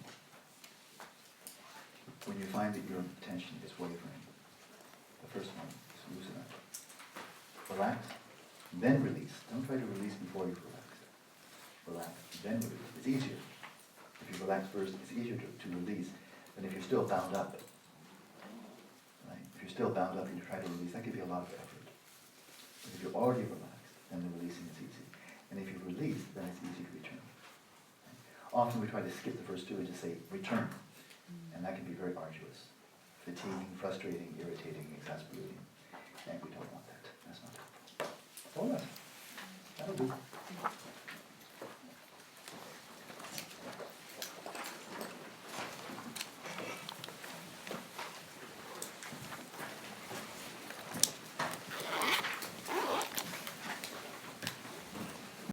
when you find that your attention is wavering, the first one is loosen up. Relax, then release. Don't try to release before you've relaxed. Relax, then release. It's easier. If you relax first, it's easier to release than if you're still bound up. Right? If you're still bound up and you try to release, that gives you a lot of effort. But if you're already relaxed, then the releasing is easy. And if you release, then it's easy to return. Right? Often we try to skip the first two and just say, return. And that can be very arduous. Fatiguing, frustrating, irritating, exasperating. And we don't want that. That's not helpful. All right. That'll do.